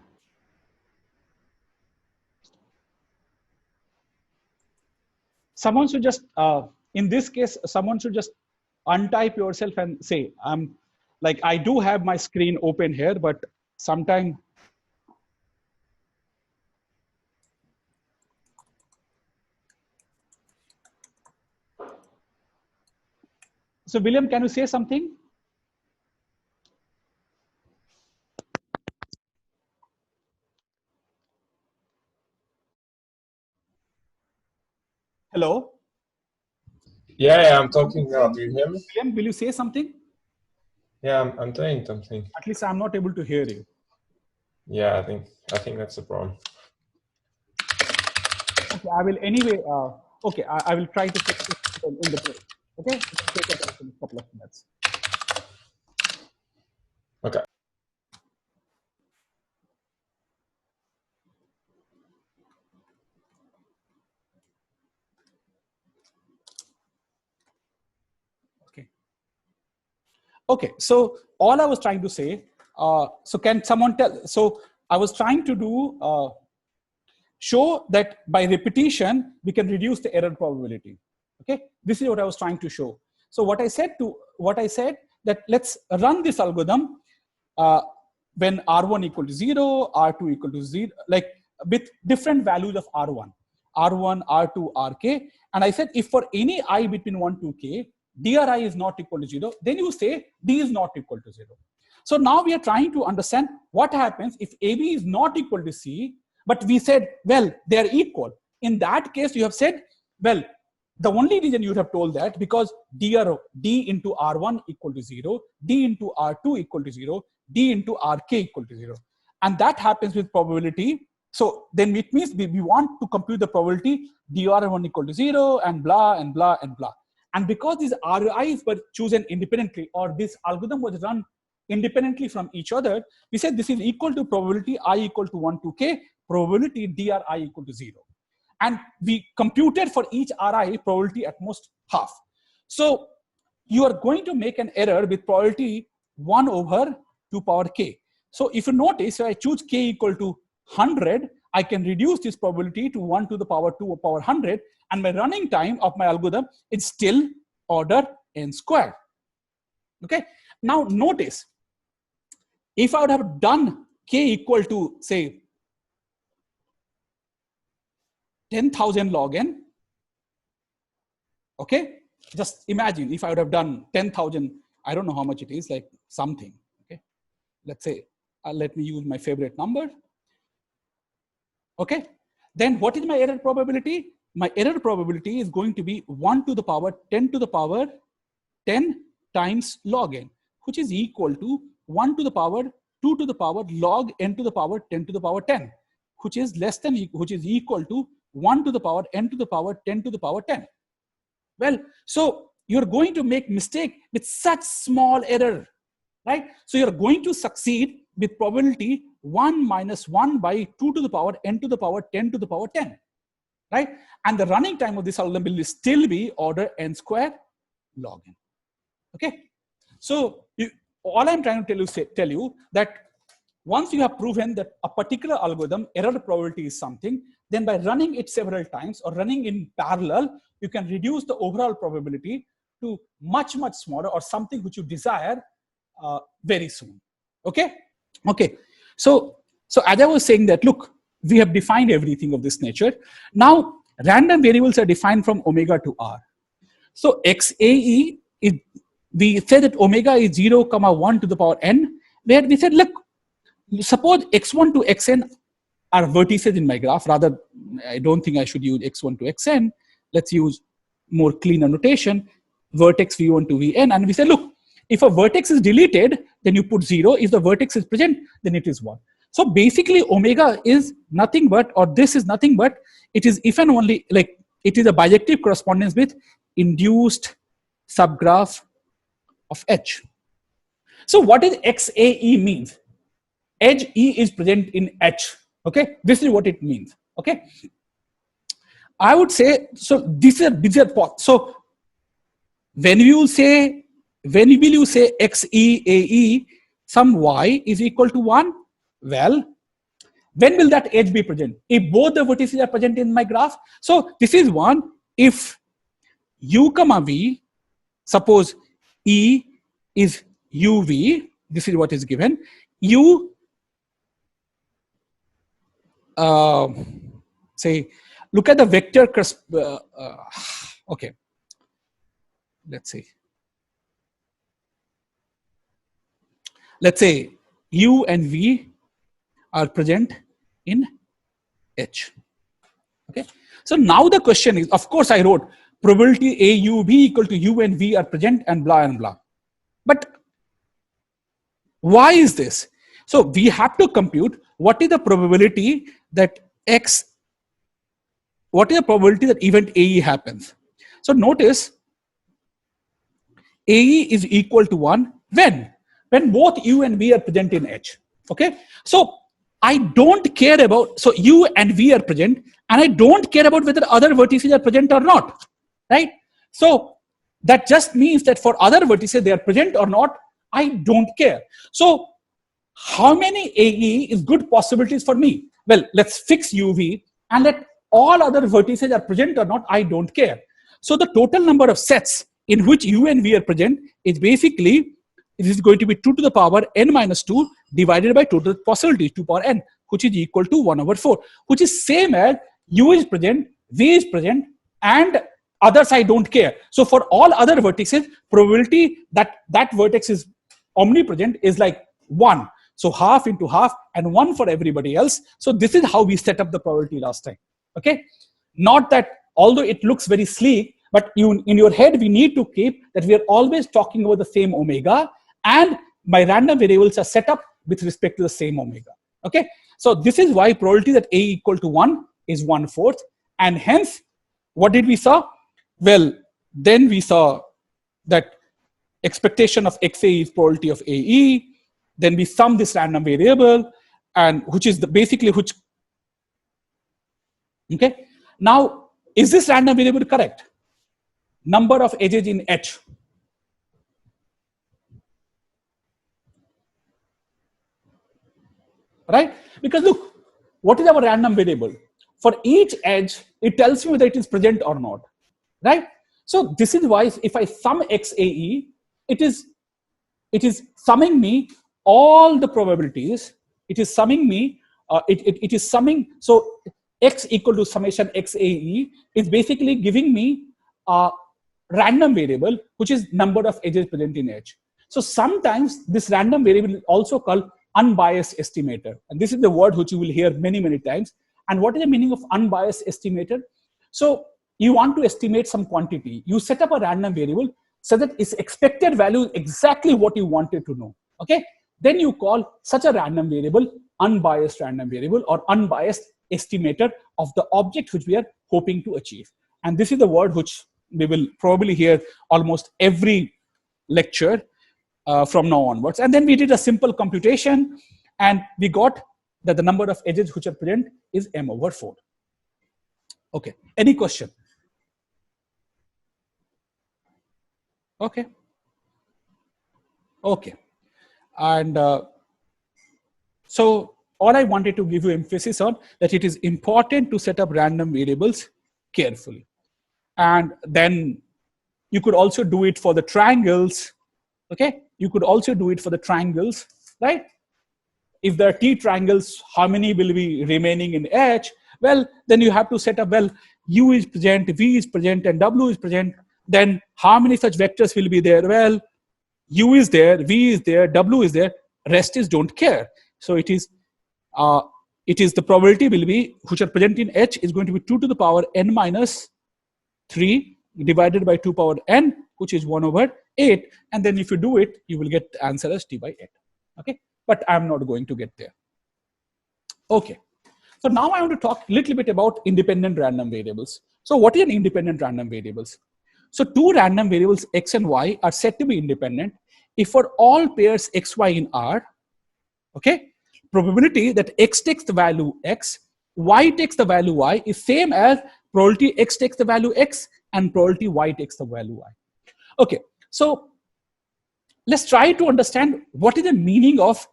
Someone should just, in this case, someone should just untype yourself and say, like, I do have my screen open here, but sometime. So William, can you say something? Hello? Yeah, I'm talking now. Do you hear me? William, will you say something? Yeah, I'm saying something. At least I'm not able to hear you. Yeah, I think that's the problem. Okay, I will anyway. Okay, I will try to fix it in the break. Okay, it'll take us a couple of minutes. Okay. Okay, so all I was trying to say, so can someone tell, so I was trying to do, show that by repetition, we can reduce the error probability. Okay, this is what I was trying to show. So what I said that let's run this algorithm when R1 equal to 0, R2 equal to 0, like with different values of R1, R2, Rk. And I said, if for any I between 1 to k, dri is not equal to 0, then you say d is not equal to 0. So now we are trying to understand what happens if ab is not equal to c, but we said, well, they are equal. In that case, you have said, well, the only reason you have told that because d into r1 equal to 0, d into r2 equal to 0, d into rk equal to 0. And that happens with probability. So then it means we want to compute the probability dr1 equal to 0 and blah and blah and blah. And because these RIs were chosen independently, or this algorithm was run independently from each other, we said this is equal to probability I equal to 1 to k, probability dri equal to 0. And we computed for each RI probability at most half. So you are going to make an error with probability 1 over 2 power k. So if you notice, if I choose k equal to 100, I can reduce this probability to 1 to the power 2 power 100, and my running time of my algorithm is still order n squared. Okay. Now notice, if I would have done k equal to say 10,000 log n, okay, just imagine if I would have done 10,000, I don't know how much it is, like something, okay, let's say, let me use my favorite number, okay, then what is my error probability? My error probability is going to be 1 to the power 10 to the power 10 times log n, which is equal to 1 to the power 2 to the power log n to the power 10 to the power 10, which is equal to 1 to the power n to the power 10 to the power 10. Well, so you're going to make mistake with such small error, right? So you're going to succeed with probability 1 minus 1 by 2 to the power n to the power 10 to the power 10, right? And the running time of this algorithm will still be order n square log n. Okay, so all I'm trying to tell you that once you have proven that a particular algorithm error probability is something, then by running it several times or running in parallel, you can reduce the overall probability to much smaller, or something which you desire very soon. Okay. Okay. So as I was saying that, look, we have defined everything of this nature. Now random variables are defined from omega to r. So xae is, we said that omega is 0, 1 to the power n, where we said, look, suppose x1 to xn are vertices in my graph. Rather, I don't think I should use x1 to xn. Let's use more cleaner notation, vertex v1 to vn. And we say, look, if a vertex is deleted, then you put 0. If the vertex is present, then it is 1. So basically omega is nothing but, or this is nothing but, it is if and only, like it is a bijective correspondence with induced subgraph of H. So what is XAE means? Edge E is present in H. Okay, this is what it means. Okay, I would say, so these are so when you say, when will you say XEAE some Y is equal to 1? Well, when will that edge be present? If both the vertices are present in my graph. So this is one. If U comma V, suppose E is UV, this is what is given. U, say, look at the vector, okay, let's see. Let's say U and V are present in H. Okay. So now the question is, of course, I wrote probability A U V equal to U and V are present and blah and blah. But why is this? So we have to compute what is the probability that X, what is the probability that event AE happens. So notice AE is equal to 1 when both U and V are present in H. Okay. So I don't care about, so U and V are present, and I don't care about whether other vertices are present or not, right? So that just means that for other vertices, they are present or not, I don't care. So how many AE is good possibilities for me? Well, let's fix UV and let all other vertices are present or not, I don't care. So the total number of sets in which U and V are present is basically, it is going to be 2 to the power n minus 2 divided by total possibilities, 2 power n, which is equal to 1 over 4, which is same as U is present, V is present, and others I don't care. So for all other vertices, probability that that vertex is omnipresent is like 1. So half into half and 1 for everybody else. So this is how we set up the probability last time. Okay. Not that, although it looks very sleek, but you, in your head, we need to keep that we are always talking about the same omega, and my random variables are set up with respect to the same omega. Okay. So this is why probability that A equal to 1 is 1/4. And hence, what did we saw? Well, then we saw that expectation of XA is probability of AE. Then we sum this random variable, and which is the basically which. Okay. Now, is this random variable correct? Number of edges in H. Right? Because look, what is our random variable? For each edge, it tells me whether it is present or not. Right? So this is why if I sum XAE, it is summing me all the probabilities. It is summing me, it is summing, so X equal to summation XAE is basically giving me a random variable, which is number of edges present in H. So sometimes this random variable is also called unbiased estimator. And this is the word which you will hear many, many times. And what is the meaning of unbiased estimator? So you want to estimate some quantity. You set up a random variable so that its expected value is exactly what you wanted to know. Okay. Then you call such a random variable unbiased random variable or unbiased estimator of the object which we are hoping to achieve. And this is the word which we will probably hear almost every lecture from now onwards. And then we did a simple computation and we got that the number of edges which are present is m over 4. Okay. Any question? Okay. Okay. And so all I wanted to give you emphasis on that it is important to set up random variables carefully. And then you could also do it for the triangles. Okay. You could also do it for the triangles, right? If there are T triangles, how many will be remaining in H? Well, then you have to set up, well, U is present, V is present, and W is present. Then how many such vectors will be there? Well, U is there, V is there, W is there, rest is don't care. So it is the probability will be, which are present in H is going to be 2 to the power n minus 3 divided by 2 power n, which is 1 over 8. And then if you do it, you will get the answer as T by 8. Okay. But I'm not going to get there. Okay. So now I want to talk a little bit about independent random variables. So what is an independent random variables? So two random variables x and y are said to be independent if for all pairs x, y in R, okay, probability that x takes the value x, y takes the value y is same as probability x takes the value x and probability y takes the value y. Okay, so let's try to understand what is the meaning of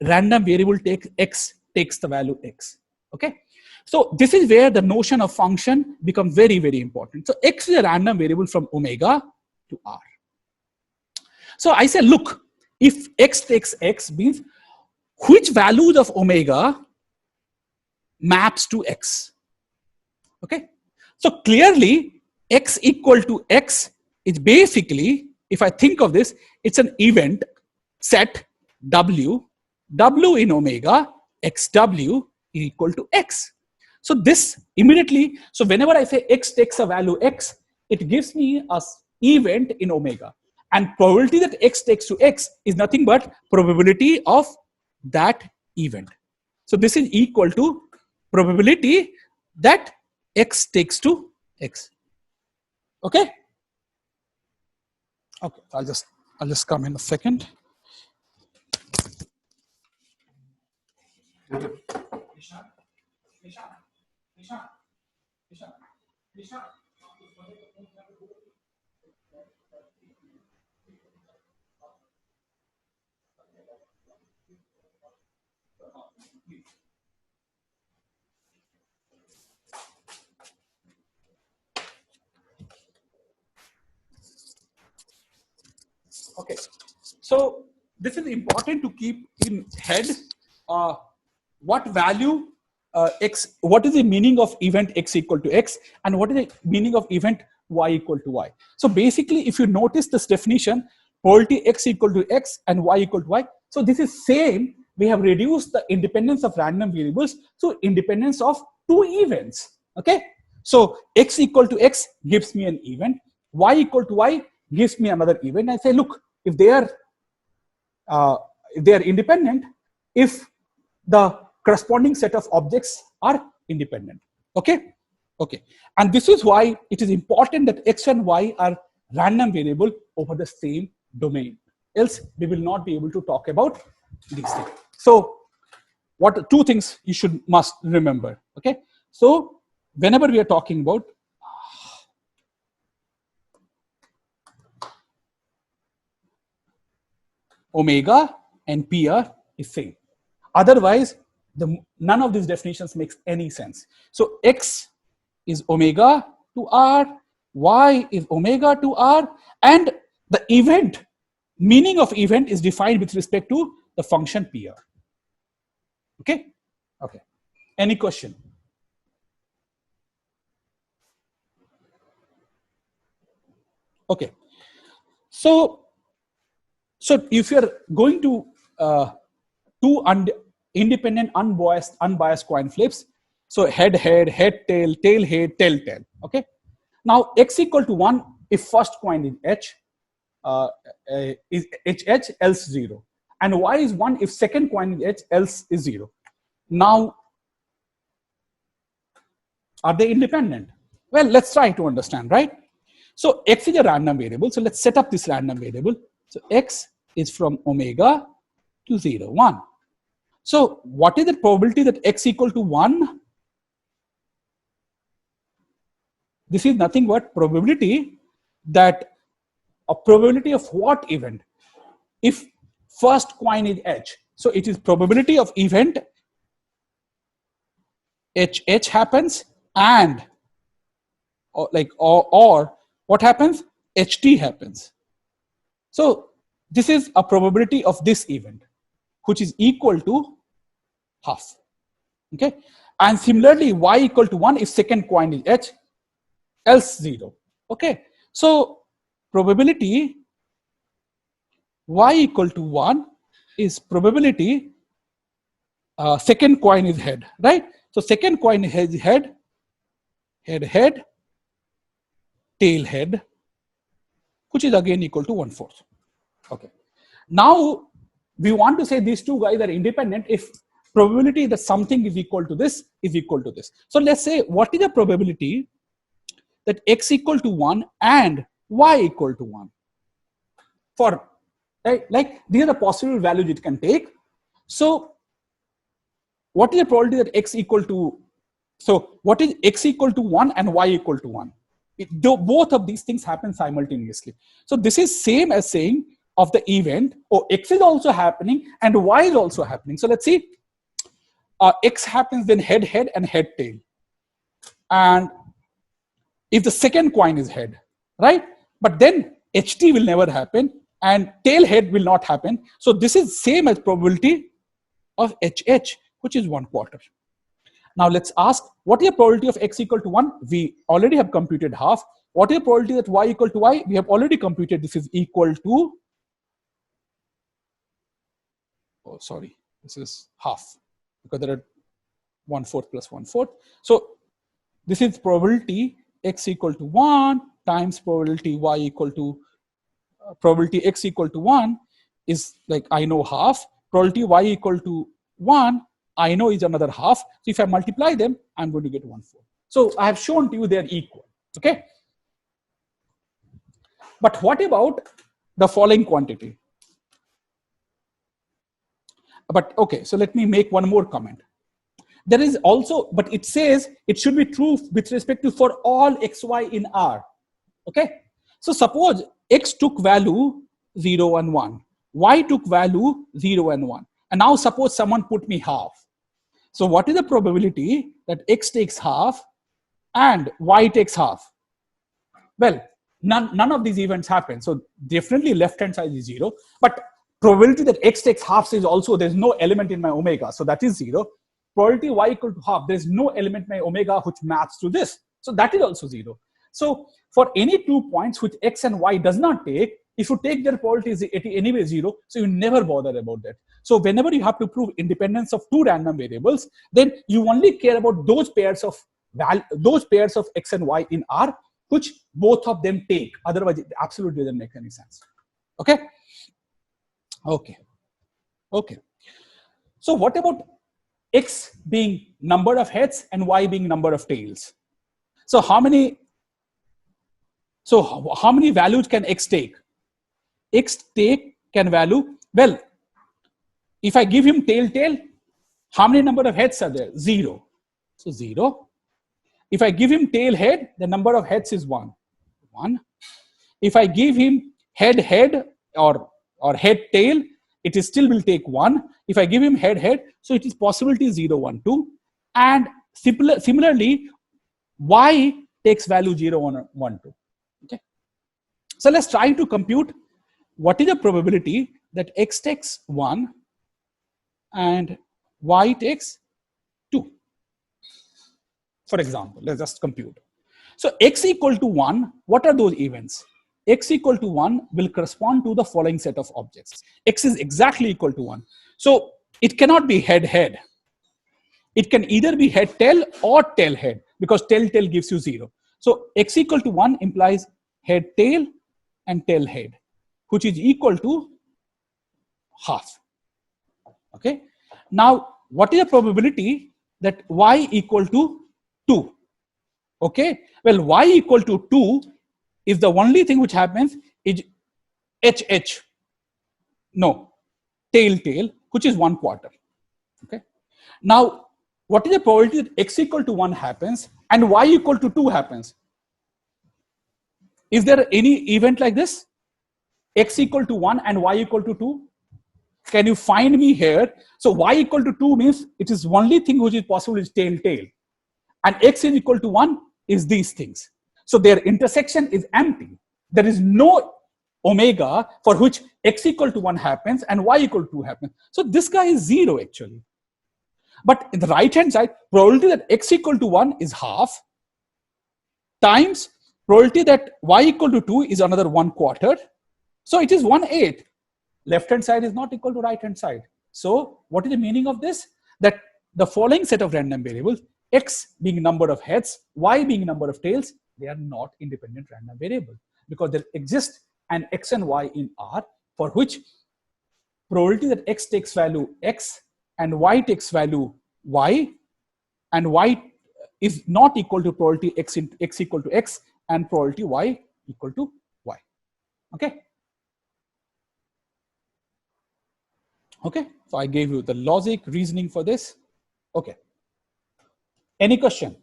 random variable take x takes the value x. Okay, so this is where the notion of function becomes very, very important. So x is a random variable from omega to R. So I say, look, if x takes x means which values of omega maps to x. Okay, so clearly x equal to x is basically, if I think of this, it's an event set w in omega xw is equal to x. So this immediately, so whenever I say x takes a value x, it gives me a event in omega, and probability that x takes to x is nothing but probability of that event. So this is equal to probability that x takes to x. Okay, okay, I'll just come in a second. Okay, so this is important to keep in head. What value x, what is the meaning of event x equal to x, and what is the meaning of event y equal to y. So basically, if you notice this definition, probability x equal to x and y equal to y. So this is same. We have reduced the independence of random variables to independence of two events. Okay, so x equal to x gives me an event, y equal to y gives me another event. I say, look, if they are independent, if the corresponding set of objects are independent. Okay, okay, and this is why it is important that x and y are random variable over the same domain. Else we will not be able to talk about these things. So, what two things you must remember. Okay, so whenever we are talking about omega and PR is same. Otherwise, none of these definitions makes any sense. So x is omega to R, y is omega to R, and the event, meaning of event is defined with respect to the function PR. Okay? Okay. Any question? Okay. So if you're going to independent unbiased coin flips, so head tail, tail head, tail tail. Okay, now x equal to 1 if first coin is h, is h else 0, and y is 1 if second coin is h else is 0. Now are they independent? Well, let's try to understand, right? So x is a random variable, so let's set up this random variable. So x is from omega to 0, 1. So what is the probability that x equal to 1? This is nothing but probability that a probability of what event? If first coin is h, so it is probability of event h happens, and or what happens? ht happens. So this is a probability of this event, which is equal to half. Okay, and similarly y equal to 1 if second coin is h, else 0. Okay, so probability y equal to 1 is probability second coin is head, right? So second coin is head, head, tail head, which is again equal to 1/4. Okay, now we want to say these two guys are independent if probability that something is equal to this is equal to this. So let's say, what is the probability that x equal to 1 and y equal to 1? For, right, like these are the possible values it can take. So what is the probability that x equal to, so what is x equal to 1 and y equal to 1? Both of these things happen simultaneously. So this is same as saying of the event, oh, x is also happening and y is also happening. So let's see, x happens, then head, head, and head, tail. And if the second coin is head, right? But then HT will never happen and tail head will not happen. So this is same as probability of HH, which is 1/4. Now let's ask, what is the probability of x equal to 1? We already have computed half. What is the probability that y equal to y? We have already computed this is equal to, oh sorry, this is half, because there are 1/4 plus 1/4. So this is probability x equal to 1 times probability y equal to, probability x equal to 1 is like, I know half. Probability y equal to 1, I know is another half. So if I multiply them, I'm going to get 1/4. So I have shown to you they're equal, okay? But what about the following quantity? But okay, so let me make one more comment. There is also, but it says it should be true with respect to for all xy in R, okay? So suppose x took value 0 and 1, y took value 0 and 1. And now suppose someone put me half. So what is the probability that x takes half and y takes half? Well, none of these events happen. So definitely left hand side is 0. But probability that x takes half is also, there's no element in my omega. So that is 0. Probability y equal to half, there's no element in my omega which maps to this. So that is also 0. So for any 2 points which x and y does not take, if you take their probability is anyway 0, so you never bother about that. So whenever you have to prove independence of 2 random variables, then you only care about those pairs of x and y in R which both of them take. Otherwise, it absolutely doesn't make any sense. Okay? Okay. Okay. So what about x being number of heads and y being number of tails? So how many values can x take? X can value, well, if I give him tail, how many number of heads are there? 0. So 0. If I give him tail head, the number of heads is 1. If I give him head or head tail, it is still will take 1. If I give him head, so it is possibility 0, 1, 2. And similarly, y takes value 0, 1, 2. Okay. So let's try to compute what is the probability that x takes 1 and y takes 2. For example, let's just compute. So x equal to 1, what are those events? X equal to 1 will correspond to the following set of objects. X is exactly equal to 1. So it cannot be head. It can either be head-tail or tail-head, because tail-tail gives you 0. So x equal to 1 implies head-tail and tail-head, which is equal to half. Okay. Now, what is the probability that y equal to 2? Okay. Well, y equal to 2 is the only thing which happens is HH. No, tail, which is 1/4. Okay. Now, what is the probability that x equal to 1 happens and y equal to 2 happens? Is there any event like this? X equal to 1 and y equal to 2? Can you find me here? So y equal to 2 means it is only thing which is possible is tail. And x is equal to 1 is these things. So their intersection is empty. There is no omega for which x equal to 1 happens and y equal to 2 happens. So this guy is 0 actually. But in the right hand side, probability that x equal to 1 is half times probability that y equal to 2 is another 1/4. So it is 1/8. Left hand side is not equal to right hand side. So what is the meaning of this? That the following set of random variables, x being number of heads, y being number of tails, they are not independent random variables, because there exists an x and y in R for which probability that x takes value x and y takes value y, and y is not equal to probability x equal to x and probability y equal to y. Okay. Okay, so I gave you the logic reasoning for this. Okay. Any question?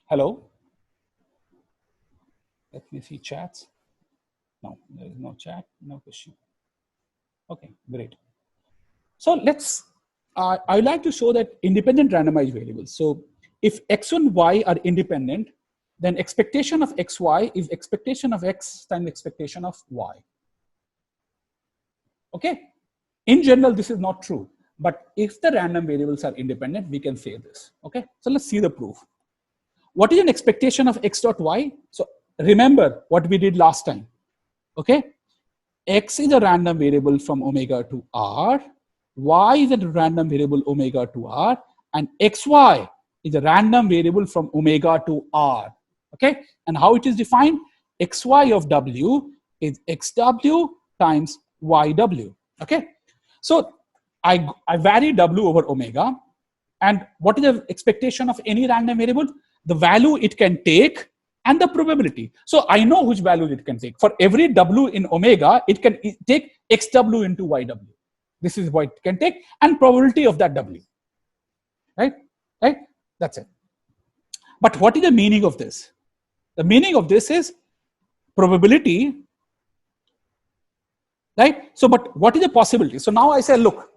Hello? Let me see chats. No, there is no chat, no question. Okay, great. So let's, I would like to show that independent randomized variables. So if x and y are independent, then expectation of xy is expectation of x times expectation of y. Okay. In general, this is not true. But if the random variables are independent, we can say this. Okay. So let's see the proof. What is an expectation of x dot y? So remember what we did last time. Okay. X is a random variable from omega to r. Y is a random variable omega to r. And xy is a random variable from omega to r. Okay. And how it is defined? Xy of w is xw times yw. Okay. So I vary w over omega. And what is the expectation of any random variable? The value it can take and the probability. So I know which value it can take. For every w in omega, it can take xw into yw. This is what it can take, and probability of that w. Right? Right? That's it. But what is the meaning of this? The meaning of this is probability. Right? So, but what is the possibility? So now I say, look,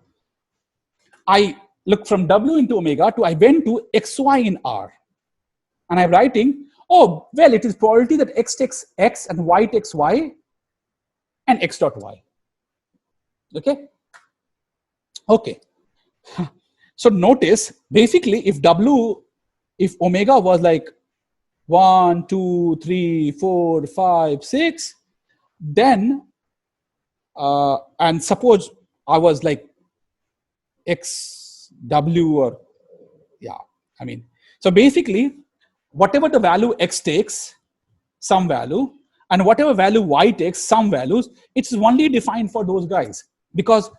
I look from w into omega to I went to xy in r. And I'm writing, oh, well, it is probability that x takes x and y takes y and x dot y. Okay? Okay. So notice, basically, if omega was like 1, 2, 3, 4, 5, 6, then, and suppose I was like xw or, yeah, I mean, so basically, whatever the value x takes, some value, and whatever value y takes, some values, it's only defined for those guys. Because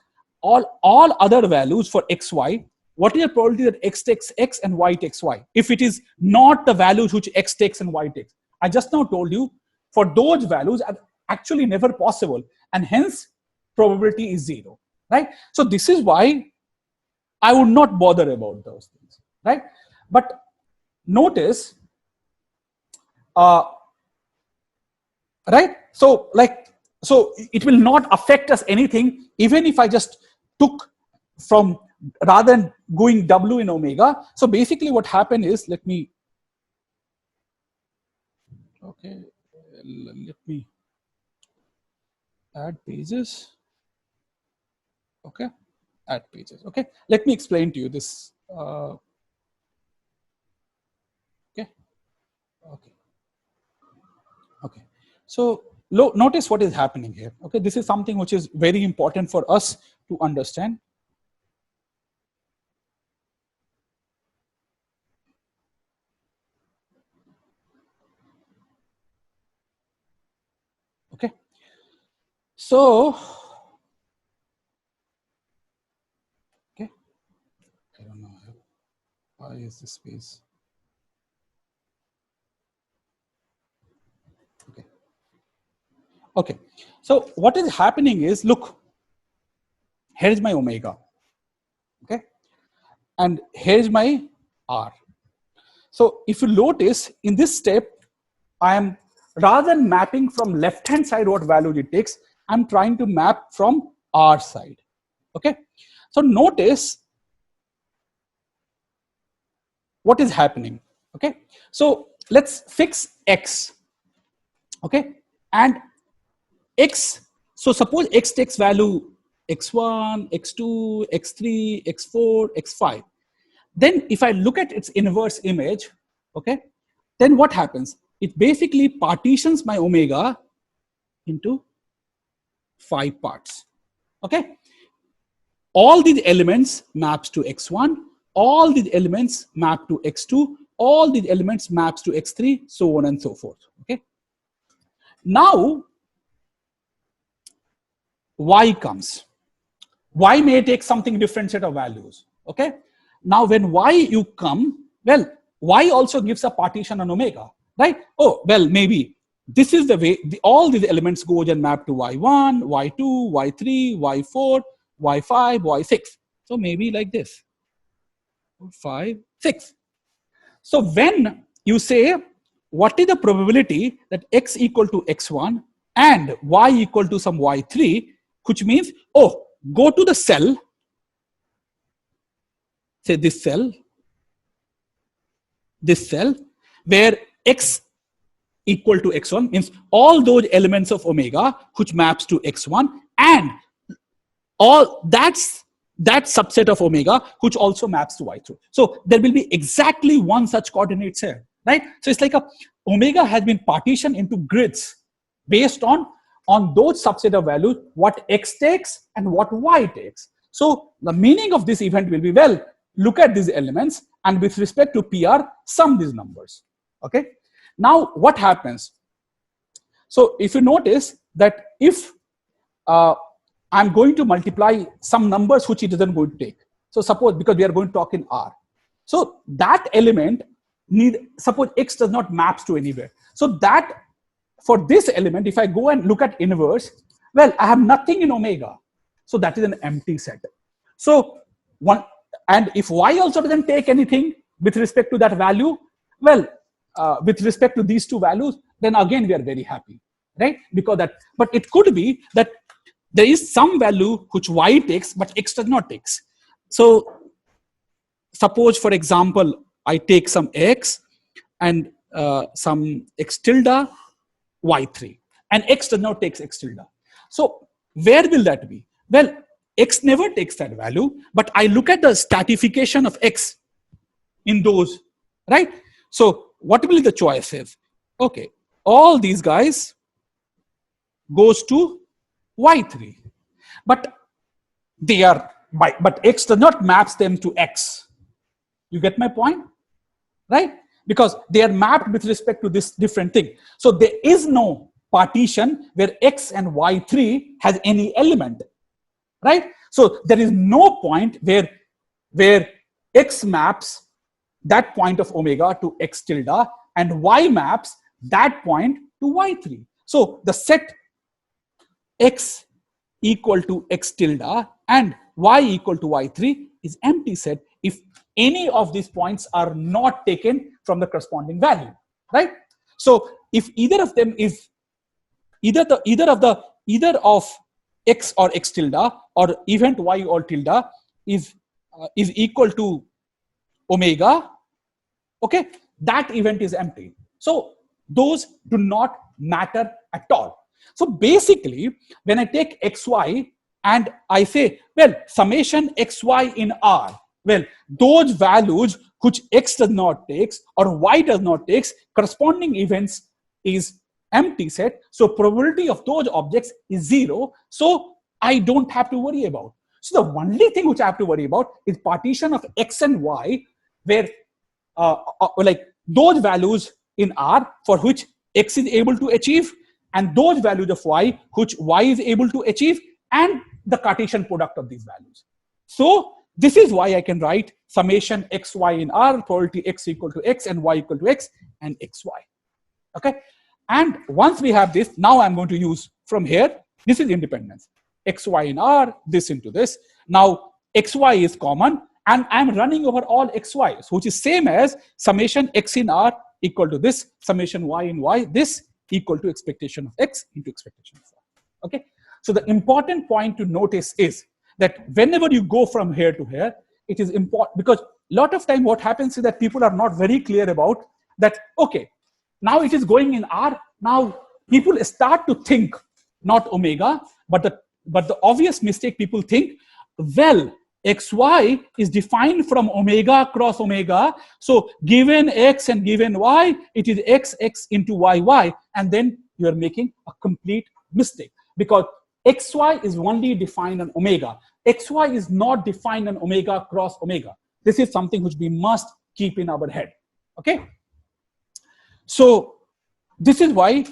all other values for xy, what is the probability that x takes x and y takes y? If it is not the values which x takes and y takes. I just now told you, for those values are actually never possible, and hence probability is 0. Right? So this is why I would not bother about those things. Right? But notice, right? So it will not affect us anything, even if I just took from, rather than going w in omega. So basically what happened is, let me add pages. Okay, add pages. Okay, let me explain to you this. Okay. So notice what is happening here. Okay, this is something which is very important for us to understand. Okay. So, okay. I don't know why is this space. Okay. Okay. So what is happening is, look, here's my omega. Okay. And here's my r. So if you notice, in this step, I am, rather than mapping from left-hand side what value it takes, I'm trying to map from r side. Okay. So notice what is happening. Okay. So let's fix x. Okay. And x, so suppose x takes value x1, x2, x3, x4, x5. Then if I look at its inverse image, okay, then what happens? It basically partitions my omega into 5 parts. Okay. All these elements maps to x1, all these elements map to x2, all these elements maps to x3, so on and so forth. Okay. Now, y comes. Y may take something different set of values. Okay. Now when y you come, well, y also gives a partition on omega, right? Oh, well, maybe this is the way all these elements go and map to y1, y2, y3, y4, y5, y6. So maybe like this, 5, 6. So when you say, what is the probability that x equal to x1 and y equal to some y3, which means, oh, go to the cell, say this cell, where x equal to x1 means all those elements of omega which maps to x1 and all that subset of omega which also maps to y2. So there will be exactly one such coordinates here, right? So it's like a omega has been partitioned into grids based on those subset of values, what x takes and what y takes. So the meaning of this event will be, well, look at these elements and with respect to PR, sum these numbers. Okay. Now what happens? So if you notice that if I'm going to multiply some numbers which it isn't going to take. So suppose, because we are going to talk in R. So that element suppose x does not maps to anywhere. So that for this element, if I go and look at inverse, well, I have nothing in omega. So that is an empty set. So and if y also doesn't take anything with respect to that value, well, with respect to these two values, then again we are very happy, right? Because but it could be that there is some value which y takes but x does not takes. So suppose, for example, I take some x and some x tilde y3 and x does not take x tilde. So where will that be? Well, x never takes that value, but I look at the stratification of x in those, right? So what will be the choices? Okay, all these guys goes to y3, but they are but x does not maps them to x. You get my point, right? Because they are mapped with respect to this different thing. So there is no partition where x and y3 has any element, right? So there is no point where x maps that point of omega to x tilde and y maps that point to y3. So the set x equal to x tilde and y equal to y3 is empty set if any of these points are not taken from the corresponding value, right? So if either of them is either of x or x tilde or event y or tilde is equal to omega, okay, that event is empty. So those do not matter at all. So basically, when I take xy and I say, well, summation xy in R, well, those values which x does not takes or y does not takes, corresponding events is empty set. So probability of those objects is 0. So I don't have to worry about. So the only thing which I have to worry about is partition of x and y, where like those values in R for which x is able to achieve, and those values of y which y is able to achieve, and the Cartesian product of these values. So this is why I can write summation xy in R, probability x equal to x and y equal to x and xy. Okay. And once we have this, now I'm going to use from here, this is independence. xy in R, this into this. Now xy is common and I'm running over all xy's, which is same as summation x in R equal to this, summation y in y, this equal to expectation of x into expectation of y. Okay. So the important point to notice is that whenever you go from here to here, it is important, because a lot of time what happens is that people are not very clear about that, okay, now it is going in R. Now people start to think not omega, but the obvious mistake people think, well, xy is defined from omega cross omega. So given x and given y, it is x into y. And then you are making a complete mistake, because xy is only defined on omega. xy is not defined on omega cross omega. This is something which we must keep in our head. Okay. So this is why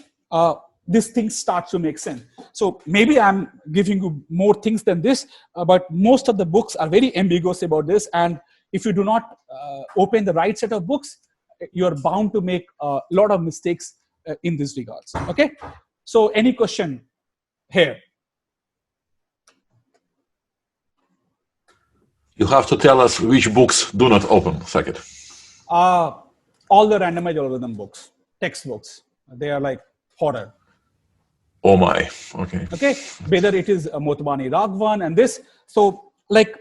this thing starts to make sense. So maybe I'm giving you more things than this, but most of the books are very ambiguous about this. And if you do not open the right set of books, you're bound to make a lot of mistakes in this regards. Okay. So any question here? You have to tell us which books do not open, Saket. All the randomized algorithm books, textbooks, they are like horror. Oh my, okay. Okay, whether it is Motbani Raghavan and this. So like,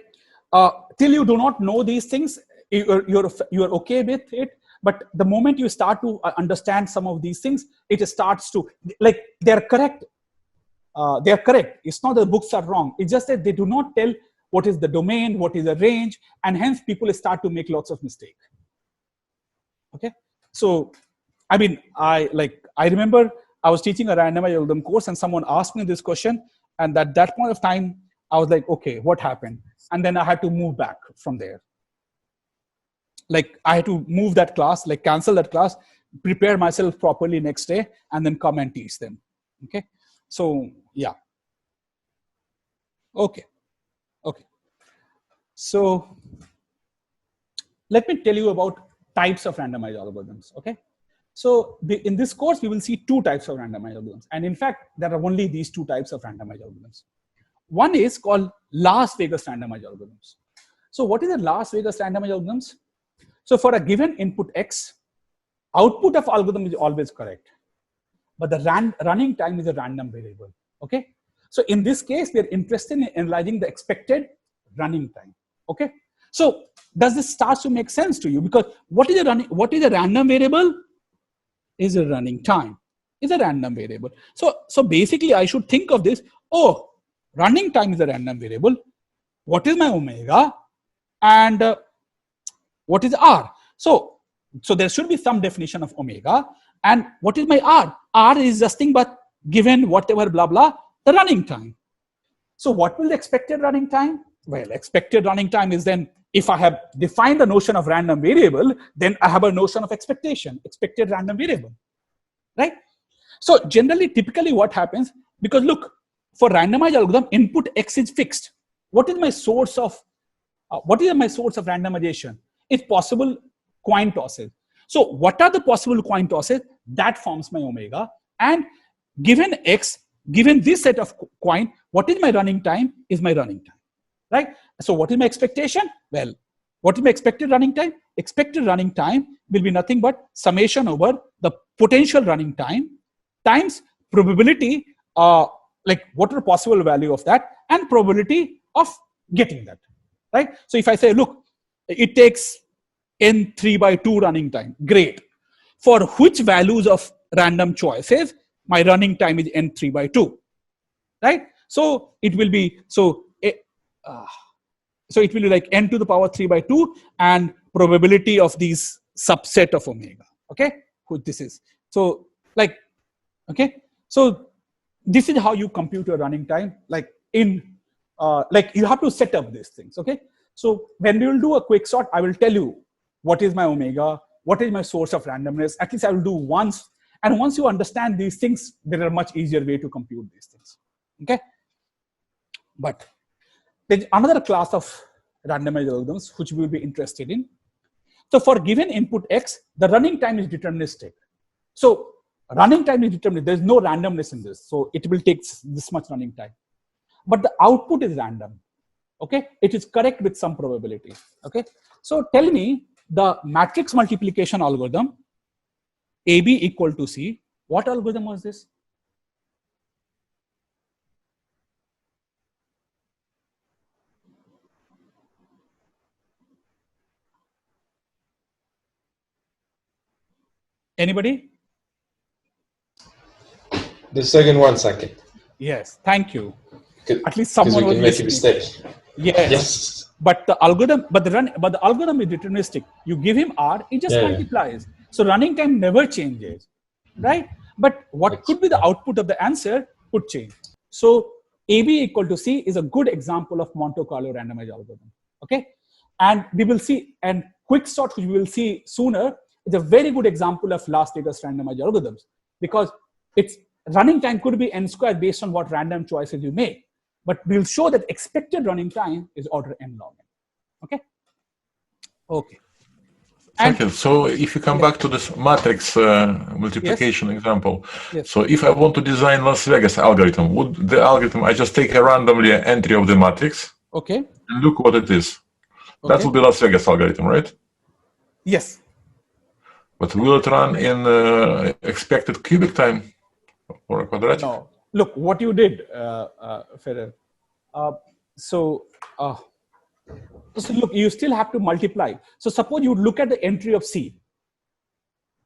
till you do not know these things, you're okay with it. But the moment you start to understand some of these things, it starts to, like, they're correct. They're correct. It's not that the books are wrong. It's just that they do not tell what is the domain, what is the range, and hence people start to make lots of mistakes. Okay, so I mean, I remember I was teaching a randomized algorithm course, and someone asked me this question, and at that point of time, I was like, okay, what happened? And then I had to move back from there. Like I had to move that class, like cancel that class, prepare myself properly next day, and then come and teach them. Okay, so yeah. Okay. So let me tell you about types of randomized algorithms. Okay, so in this course we will see two types of randomized algorithms, and in fact there are only these two types of randomized algorithms. One is called Las Vegas randomized algorithms. So what is a Las Vegas randomized algorithms? So for a given input X, output of algorithm is always correct, but the running time is a random variable. Okay, so in this case we are interested in analyzing the expected running time. Okay, so does this start to make sense to you? Because what is a random variable? Is a running time. Is a random variable. So basically I should think of this. Oh, running time is a random variable. What is my omega? And what is R? So there should be some definition of omega. And what is my R? R is nothing but given whatever blah blah the running time. So what will the expected running time? Well, expected running time is then, if I have defined the notion of random variable, then I have a notion of expectation, expected random variable, right? So generally, typically what happens, because look, for randomized algorithm, input X is fixed. What is my source of randomization? It's possible coin tosses. So what are the possible coin tosses? That forms my omega. And given X, given this set of coin, what is my running time? Is my running time. Right? So what is my expectation? Well, what is my expected running time? Expected running time will be nothing but summation over the potential running time times probability, like what are the possible value of that, and probability of getting that. Right? So if I say, look, it takes n 3/2 running time, great. For which values of random choices, my running time is n 3/2. Right? So it will be it will be like n to the power 3/2 and probability of these subset of omega. Okay, this is so like, okay, so this is how you compute your running time. Like like you have to set up these things. Okay, so when we will do a quick sort, I will tell you what is my omega, what is my source of randomness. At least I will do once, and once you understand these things, there are much easier way to compute these things. Okay, but there's another class of randomized algorithms which we will be interested in. So for given input X, the running time is deterministic. So running time is deterministic. There's no randomness in this. So it will take this much running time. But the output is random. Okay, it is correct with some probability. Okay, so tell me the matrix multiplication algorithm, AB equal to C. What algorithm was this? Anybody? The second one, Saket. Yes, thank you. At least someone we can was make a listening. mistake. Yes. But the algorithm, but the algorithm is deterministic. You give him R, it just multiplies. So running time never changes, right? But what could be the output of the answer could change. So AB equal to C is a good example of Monte Carlo randomized algorithm. Okay, and we will see, and quicksort, which we will see sooner, is a very good example of Las Vegas randomized algorithms, because it's running time could be n squared based on what random choices you make. But we'll show that expected running time is order n log n. Okay? Okay. And Second, so if you come back to this matrix multiplication example, Yes. so if I want to design Las Vegas algorithm, would the algorithm, I just take a randomly entry of the matrix okay. and look what it is. That Okay. will be Las Vegas algorithm, right? Yes. But will it run in expected cubic time or quadratic? No. Look, what you did, Ferrer. So look, you still have to multiply. So suppose you look at the entry of C.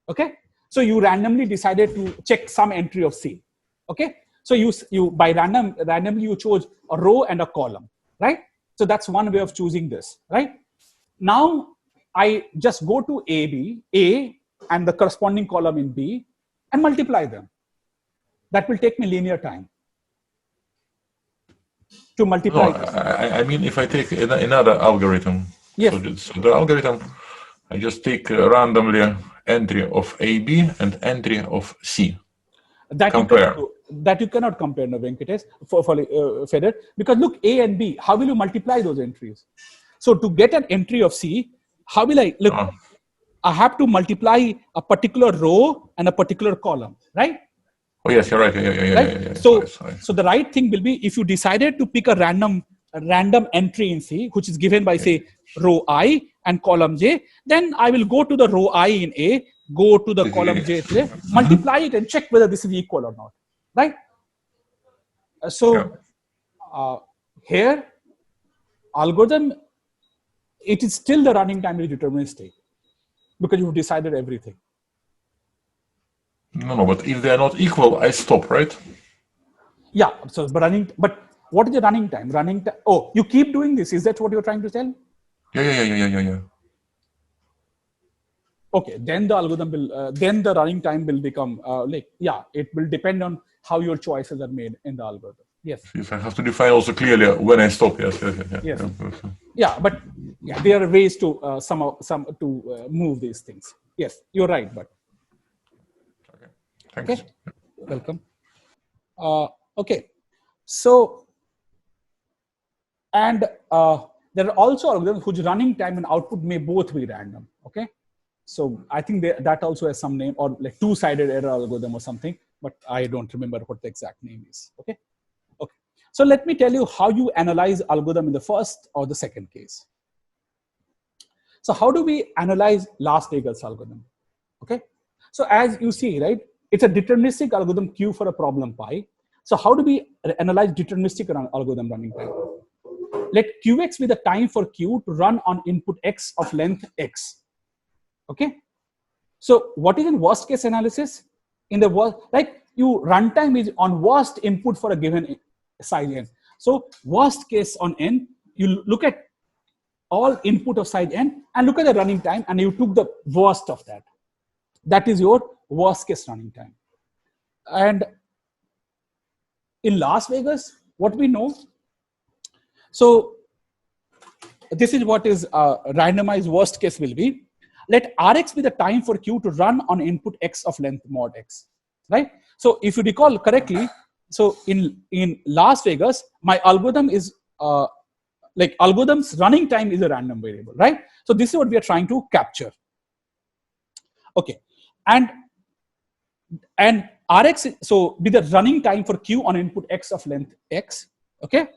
Okay. So you randomly decided to check some entry of C. Okay. So you by randomly you chose a row and a column, right? So that's one way of choosing this, right? Now I just go to A and the corresponding column in B and multiply them. That will take me linear time to multiply No, this. I mean, if I take another algorithm, Yes. so the algorithm, I just take randomly entry of AB and entry of C. That Compare. you cannot compare, no, Venkatesh, for Ferrer, because look, A and B, how will you multiply those entries? So to get an entry of C, how will I look? I have to multiply a particular row and a particular column, right? Oh yes, you're right. Yeah. Right? So the right thing will be if you decided to pick a random entry in C, which is given by say row I and column J, then I will go to the row I in A, go to the column J, multiply it and check whether this is equal or not, right? Here, algorithm, it is still the running time is deterministic because you've decided everything. No, but if they are not equal, I stop, right? Yeah. So, but what is the running time? Oh, you keep doing this. Is that what you're trying to tell? Yeah. Okay. Then the algorithm will. Then the running time will become it will depend on how your choices are made in the algorithm. Yes. If I have to define also clearly when I stop. Yes. Yeah, but there are ways to move these things. Yes, you're right, but. Thanks. Okay, welcome. Okay, so, and there are also algorithms whose running time and output may both be random. Okay, so I think that also has some name, or like two-sided error algorithm or something, but I don't remember what the exact name is. Okay, so let me tell you how you analyze algorithm in the first or the second case. So how do we analyze Las Vegas algorithm? Okay, so as you see, right, it's a deterministic algorithm Q for a problem pi. So how do we analyze deterministic algorithm running time? Let Qx be the time for Q to run on input X of length X. Okay. So what is in worst case analysis? In the worst, like you runtime is on worst input for a given size n. So worst case on n, you look at all input of size n and look at the running time and you took the worst of that. That is your worst case running time. And in Las Vegas, what we know, so this is what is randomized worst case will be. Let Rx be the time for Q to run on input X of length mod X, right? So if you recall correctly, so in Las Vegas, my algorithm is algorithm's running time is a random variable, right? So this is what we are trying to capture. Okay, and Rx, so be the running time for Q on input X of length X, okay?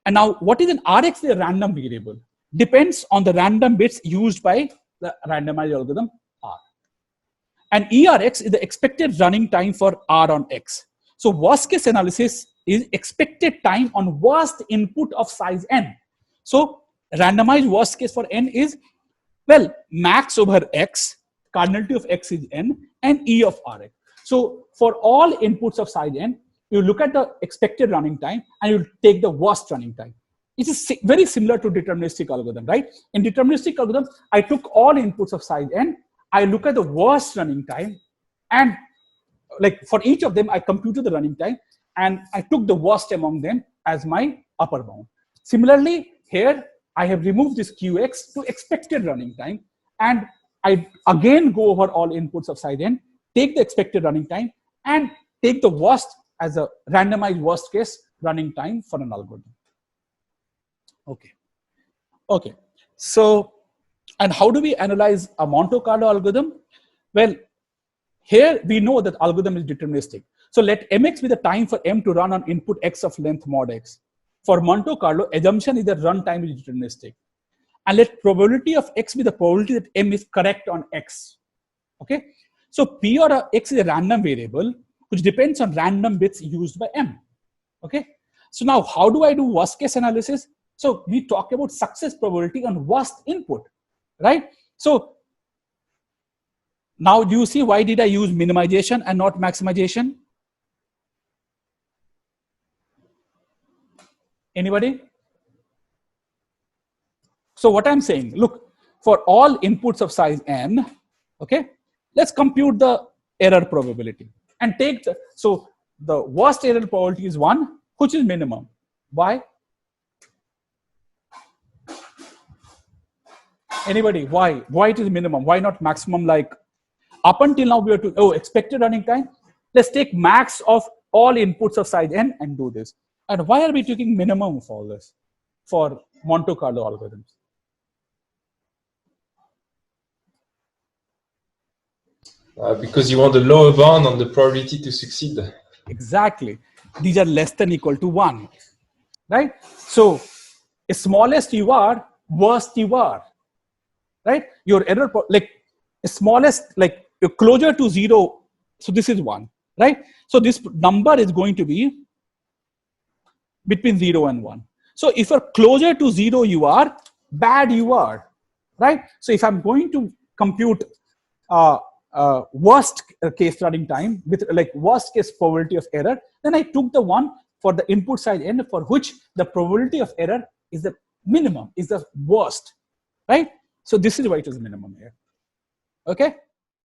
And now what is an Rx, the random variable? Depends on the random bits used by the randomized algorithm R. And ERX is the expected running time for R on X. So worst case analysis is expected time on worst input of size n. So randomized worst case for n is, well, max over X, cardinality of X is n, and E of Rx. So for all inputs of size n, you look at the expected running time and you take the worst running time. It is very similar to deterministic algorithm, right? In deterministic algorithm, I took all inputs of size n, I look at the worst running time, and like for each of them, I computed the running time and I took the worst among them as my upper bound. Similarly, here I have removed this Qx to expected running time, and I again go over all inputs of size n, take the expected running time, and take the worst as a randomized worst case running time for an algorithm. Okay. So, and how do we analyze a Monte Carlo algorithm? Well, here we know that algorithm is deterministic. So let mx be the time for m to run on input x of length mod x. For Monte Carlo, assumption is that runtime is deterministic. And let probability of x be the probability that m is correct on x. Okay. So p or x is a random variable which depends on random bits used by m. Okay. So now how do I do worst case analysis? So we talk about success probability on worst input, right? So now do you see why did I use minimization and not maximization? Anybody? So what I'm saying, look, for all inputs of size n, okay, let's compute the error probability and take the, so the worst error probability is 1, which is minimum. Why? Anybody? Why? Why it is minimum? Why not maximum? Like up until now we are to expected running time. Let's take max of all inputs of size n and do this. And why are we taking minimum for all this for Monte Carlo algorithms? Because you want the lower bound on the probability to succeed. Exactly. These are less than equal to 1, right? So smallest you are, worst you are, right? Your error, like smallest, like you're closer to 0. So this is 1, right? So this number is going to be between 0 and 1. So if you're closer to 0 you are, bad you are, right? So if I'm going to compute worst case running time with like worst case probability of error, then I took the one for the input size n for which the probability of error is the minimum, is the worst, right? So this is why it is minimum here. Okay.